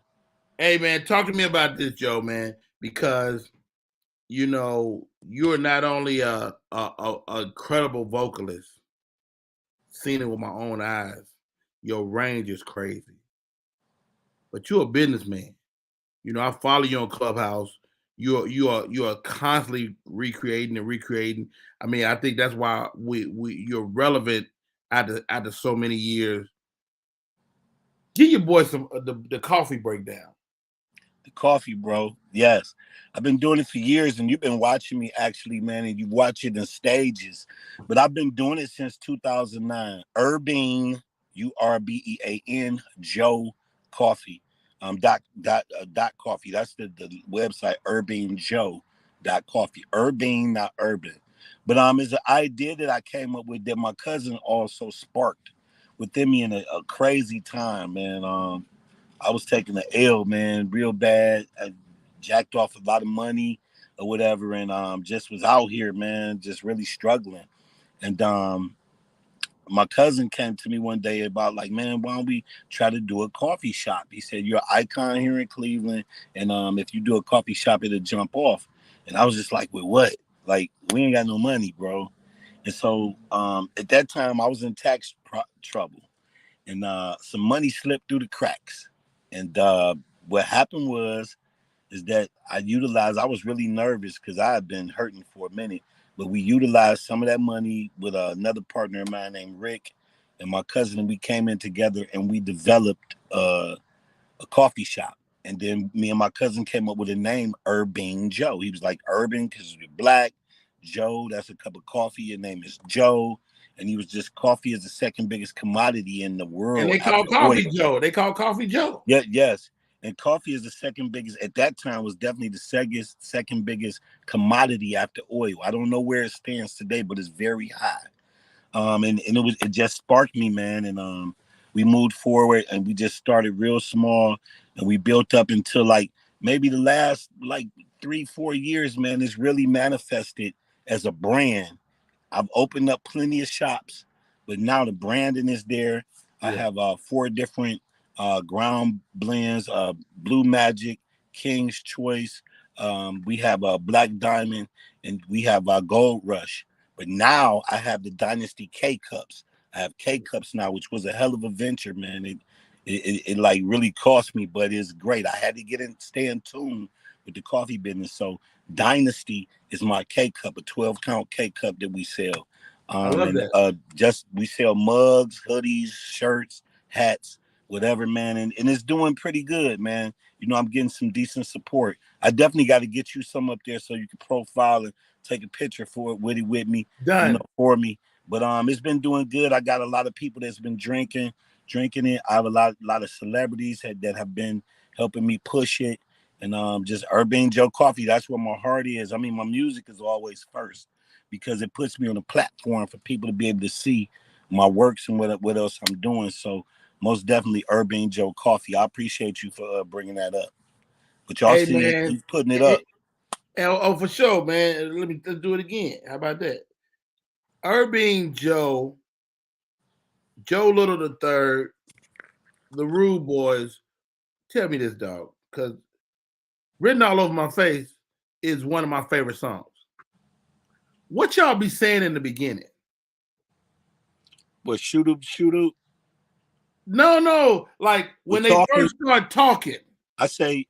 Hey, man, talk to me about this, Joe, man, because you're not only a credible vocalist, seen it with my own eyes. Your range is crazy, but you're a businessman. I follow you on Clubhouse. You are constantly recreating and recreating. I mean, I think that's why you're relevant after so many years. Give your boy some the coffee breakdown. The coffee, bro. Yes. I've been doing it for years, and you've been watching me actually, man, and you watch it in stages. But I've been doing it since 2009. Urbean, Urbean, Joe Coffee. Dot coffee. That's the website, urbeanjoe.coffee. Urbane, not urban. But it's an idea that I came up with that my cousin also sparked within me in a crazy time, man. I was taking the L, man, real bad. I jacked off a lot of money or whatever, and just was out here, man, just really struggling. And my cousin came to me one day about like, man, why don't we try to do a coffee shop? He said, you're an icon here in Cleveland, and if you do a coffee shop, it'll jump off. And I was just like, with what? Like, we ain't got no money, bro. And so at that time, I was in tax trouble, and some money slipped through the cracks. And what happened is that I was really nervous because I had been hurting for a minute, but we utilized some of that money with another partner of mine named Rick and my cousin, and we came in together and we developed a coffee shop. And then me and my cousin came up with a name, Urbane Joe. He was like, urban because you're black. Joe, that's a cup of coffee. Your name is Joe. And he was just, coffee is the second biggest commodity in the world. And they call coffee Joe. They call coffee Joe. Yeah, yes. And coffee is the second biggest, at that time, was definitely the second biggest commodity after oil. I don't know where it stands today, but it's very high. And it just sparked me, man. And we moved forward and we just started real small and we built up until like maybe the last like 3-4 years, man, it's really manifested as a brand. I've opened up plenty of shops, but now the branding is there. Yeah. I have 4 different ground blends, Blue Magic, King's Choice. We have a Black Diamond, and we have Gold Rush. But now I have the Dynasty K Cups. I have K Cups now, which was a hell of a venture, man. It like really cost me, but it's great. I had to stay in tune with the coffee business. So Dynasty is my K Cup, a 12-count K Cup that we sell. I love that. We sell mugs, hoodies, shirts, hats, whatever, man. And it's doing pretty good, man. I'm getting some decent support. I definitely got to get you some up there so you can profile and take a picture for it with me. Done. For me. But it's been doing good. I got a lot of people that's been drinking it. I have a lot of celebrities that have been helping me push it. And just Urbane Joe Coffee, that's where my heart is. I mean, my music is always first because it puts me on a platform for people to be able to see my works and what else I'm doing. So most definitely Urbane Joe Coffee. I appreciate you for bringing that up. But y'all see he's putting it up. Oh, for sure, man. Let's do it again. How about that? Urbane Joe, Joe Little the Third, the Rude Boys. Tell me this, dog, because Written All Over My Face is one of my favorite songs. What y'all be saying in the beginning? What, shoot up? No. Like when they first start talking. I say,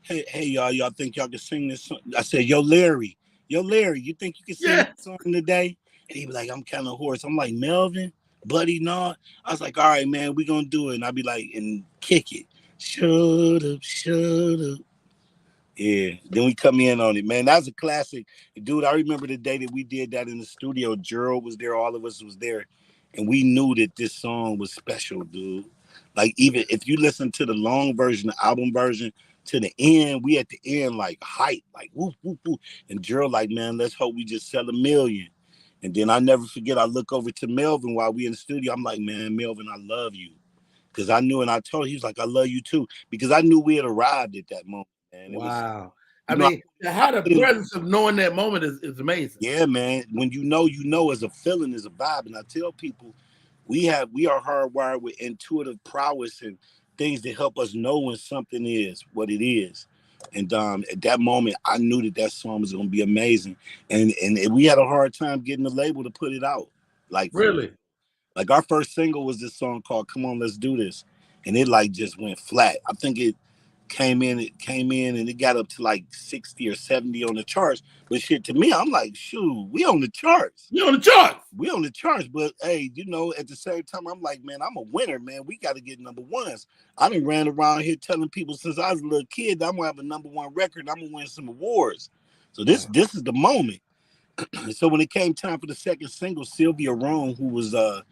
hey y'all think y'all can sing this song? I say, yo Larry, you think you can sing this song today? And he be like, I'm kind of hoarse. I'm like, Melvin, buddy, no. I was like, all right, man, we gonna do it. And I'd be like, and kick it. Shut up. Yeah. Then we come in on it, man. That's a classic. Dude, I remember the day that we did that in the studio. Gerald was there, all of us was there. And we knew that this song was special, dude. Like, even if you listen to the long version, the album version, to the end, we at the end, like, hype, like, whoop, whoop, whoop. And Gerald like, man, let's hope we just sell 1 million. And then I never forget, I look over to Melvin while we in the studio. I'm like, man, Melvin, I love you. Because I knew, and I told him, he was like, I love you too. Because I knew we had arrived at that moment, man. Wow. I mean, how the presence of knowing that moment is amazing. Yeah, man. When you know as a feeling, as a vibe. And I tell people, we are hardwired with intuitive prowess and things that help us know when something is what it is. And at that moment, I knew that song was going to be amazing. And we had a hard time getting the label to put it out. Like, really? Like our first single was this song called "Come On, Let's Do This," and it like just went flat. I think it came in and it got up to like 60 or 70 on the charts. But shit, to me, I'm like, shoot, we on the charts. We on the charts. We on the charts. But hey, at the same time, I'm like, man, I'm a winner, man. We got to get number ones. I done ran around here telling people since I was a little kid that I'm gonna have a number one record. I'm gonna win some awards. So this is the moment. So when it came time for the second single, Sylvia Rome, who was the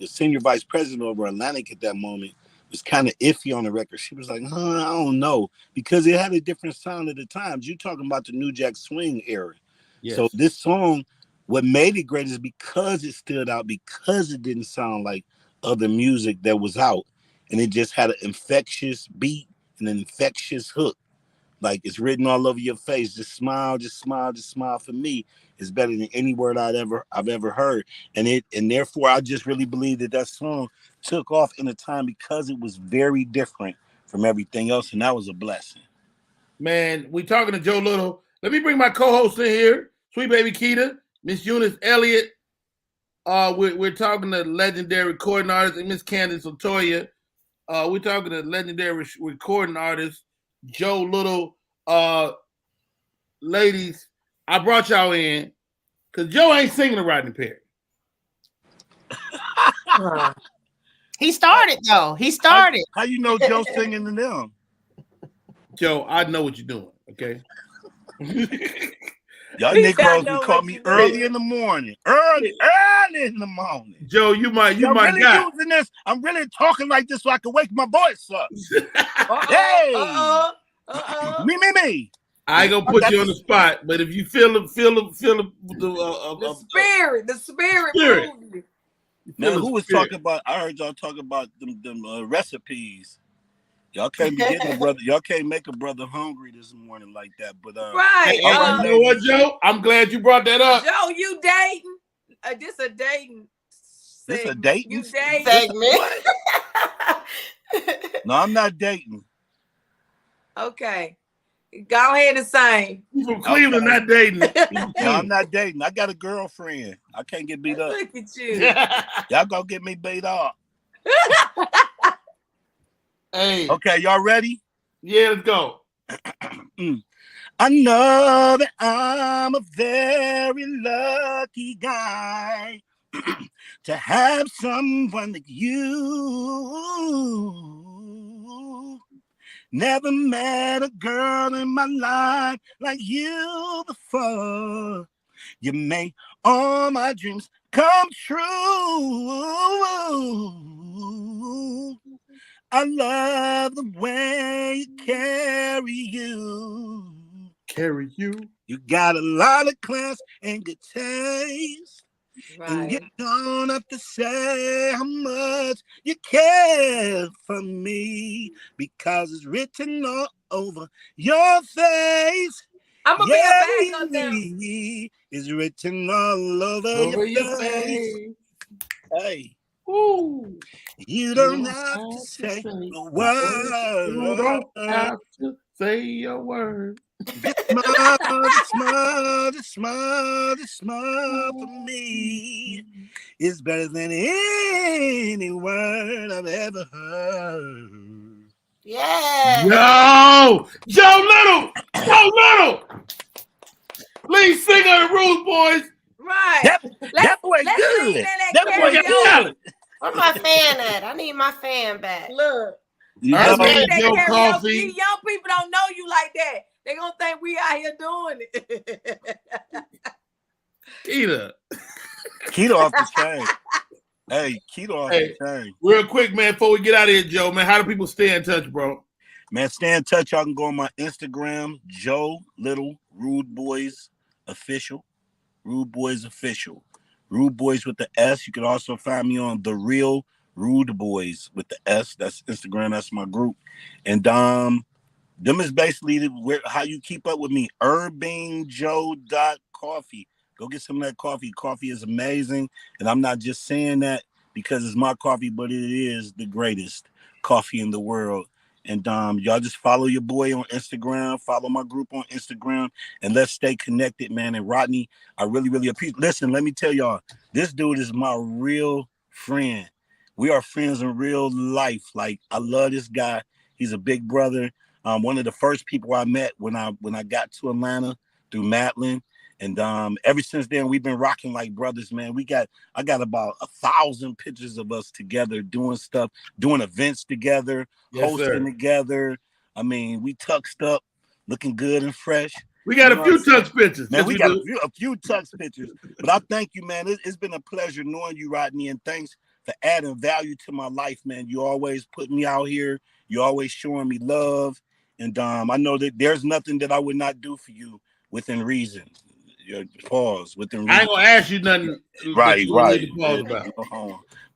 senior vice president over Atlantic at that moment, was kind of iffy on the record. She was like, I don't know, because it had a different sound at the times. You're talking about the New Jack Swing era. Yes. So this song, what made it great is because it stood out, because it didn't sound like other music that was out. And it just had an infectious beat and an infectious hook. Like it's written all over your face. Just smile, just smile, just smile. For me, is better than any word I've ever heard. And therefore I just really believe that song took off in a time because it was very different from everything else, and that was a blessing. Man, we talking to Joe Little. Let me bring my co-host in here, Sweet Baby Keita, Miss Eunice Elliott. We're talking to legendary recording artist and Miss Candace Otoya. We're talking to legendary recording artist Joe Little. Ladies, I brought y'all in because Joe ain't singing to Rodney Perry. He started though. He started. How you know Joe singing to them? Joe, I know what you're doing. Okay. Y'all Negroes can call me early in the morning. Early in the morning. Joe, you might really using this. I'm really talking like this so I can wake my voice up. Hey. Me. I ain't gonna put you on the spot, but if you feel the spirit. Now, who was talking about? I heard y'all talking about them recipes. Y'all can't be getting a brother. Y'all can't make a brother hungry this morning like that. But right, you know what, Joe? I'm glad you brought that up. Joe, you dating? This a dating. This a dating? You dating? Segment. No, I'm not dating. Okay. Go ahead and sing. You from Cleveland, not dating. No, I'm not dating. I got a girlfriend. I can't get beat up. Look at you. Y'all gonna get me beat up. Hey. Okay, y'all ready? Yeah, let's go. I know that I'm a very lucky guy to have someone like you. Never met a girl in my life like you before. You make all my dreams come true. I love the way you carry you. Carry you? You got a lot of class and good taste. Right. And you don't have to say how much you care for me because it's written all over your face. I'm gonna be a back on them. It's written all over your face. Hey. Ooh. You don't have to say a word. You don't have to say a word. Smile for me is better than any word I've ever heard. Yeah. Joe Little. Lead singer of the Rude Boys. Right. That boy good. That boy good. Where's my fan at? I need my fan back. Look. Joe Coffee. Young people don't know you like that. They gonna think we out here doing it. Keita off the chain. Hey, Keita off the chain. Real quick, man, before we get out of here, Joe, man, how do people stay in touch, bro? Man, stay in touch. Y'all can go on my Instagram, Joe Little Rude Boys Official. Rude Boys Official. Rude Boys with the S. You can also find me on The Real Rude Boys with the S. That's Instagram. That's my group. And Them is basically how you keep up with me. UrbanJoe.coffee. Go get some of that coffee. Coffee is amazing. And I'm not just saying that because it's my coffee, but it is the greatest coffee in the world. And y'all just follow your boy on Instagram, follow my group on Instagram, and let's stay connected, man. And Rodney, I really, really appreciate. Listen, let me tell y'all, this dude is my real friend. We are friends in real life. Like, I love this guy. He's a big brother. One of the first people I met when I got to Atlanta through Madeline. And ever since then, we've been rocking like brothers, man. I got about 1,000 pictures of us together doing stuff, doing events together, hosting together. I mean, we tuxed up, looking good and fresh. We got a few tux pictures. Man, we got a few tux pictures. But I thank you, man. It's been a pleasure knowing you, Rodney, and thanks for adding value to my life, man. You always put me out here. You always showing me love. And I know that there's nothing that I would not do for you within reason. Pause within reason. I ain't gonna ask you nothing. Right. About.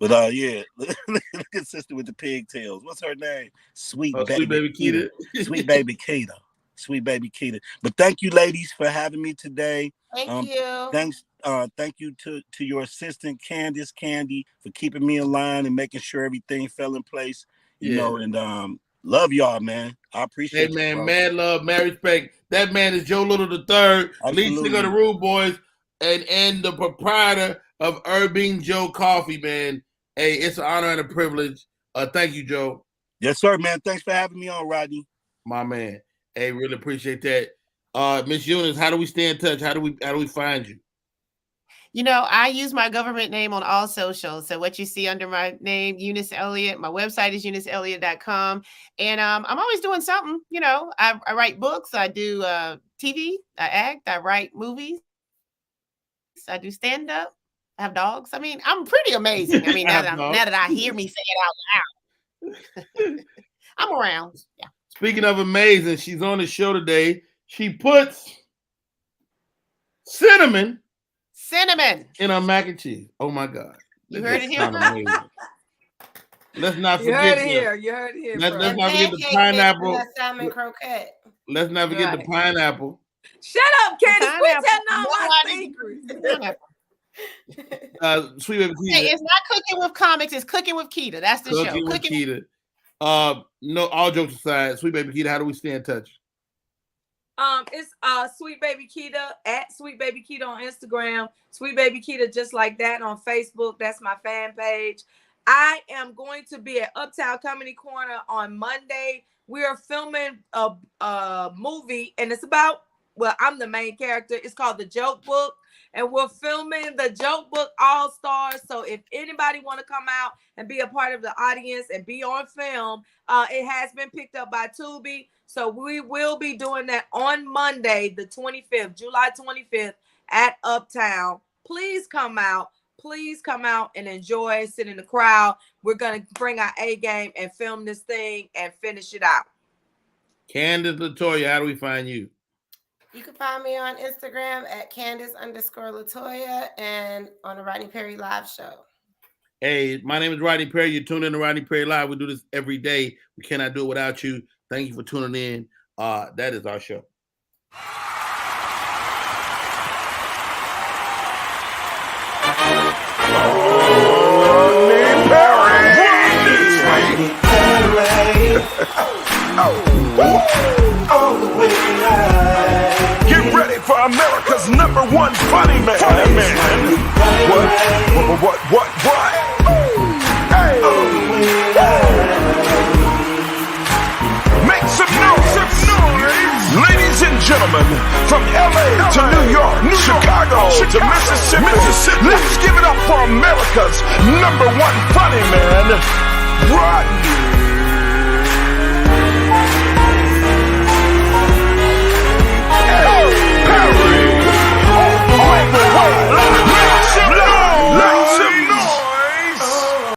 But yeah, look at sister with the pigtails. What's her name? Sweet baby Keita. Sweet baby Keita. Sweet baby Keita. But thank you, ladies, for having me today. Thank you. Thank you to your assistant Candy for keeping me in line and making sure everything fell in place. You know, and love y'all, man. I appreciate it. Hey, man, mad love, mad respect. That man is Joe Little III, lead singer of the Rude Boys, and the proprietor of Urban Joe Coffee, man. Hey, it's an honor and a privilege. Thank you, Joe. Yes, sir, man. Thanks for having me on, Rodney. My man. Hey, really appreciate that. Miss Eunice, how do we stay in touch? How do we find you? You know, I use my government name on all socials. So what you see under my name, Eunice Elliott, my website is euniceelliott.com. And I'm always doing something. You know, I write books. I do TV. I act. I write movies. I do stand-up. I have dogs. I mean, I'm pretty amazing. I mean, now that I hear me say it out loud. I'm around. Yeah. Speaking of amazing, she's on the show today. She puts cinnamon in our mac and cheese. Oh my God. You heard it here. Let's not forget. You heard it here. Let's not forget the pineapple. Salmon croquette. Let's not forget the pineapple. Shut up, Candace. Quit telling all my secrets. Sweet baby Keita. Hey, it's not cooking with comics, it's cooking with Keita. That's the show. Cooking with Keita. No, all jokes aside, Sweet baby Keita, how do we stay in touch? It's Sweet Baby Keita at Sweet Baby Keita on Instagram. Sweet Baby Keita just like that on Facebook. That's my fan page. I am going to be at Uptown Comedy Corner on Monday. We are filming a movie, and it's about, well, I'm the main character. It's called The Joke Book, and we're filming The Joke Book All Stars. So if anybody want to come out and be a part of the audience and be on film, it has been picked up by Tubi. So we will be doing that on Monday, the 25th, July 25th at Uptown. Please come out. Please come out and enjoy, sit in the crowd. We're going to bring our A game and film this thing and finish it out. Candace LaToya, how do we find you? You can find me on Instagram at Candace_LaToya and on the Rodney Perry Live Show. Hey, my name is Rodney Perry. You're tuned in to Rodney Perry Live. We do this every day. We cannot do it without you. Thank you for tuning in. That is our show. Get ready for America's #1 funny man. What? Hey. Make some noise. Ladies and gentlemen, from LA to New York, Chicago to Mississippi, let's give it up for America's #1 funny man.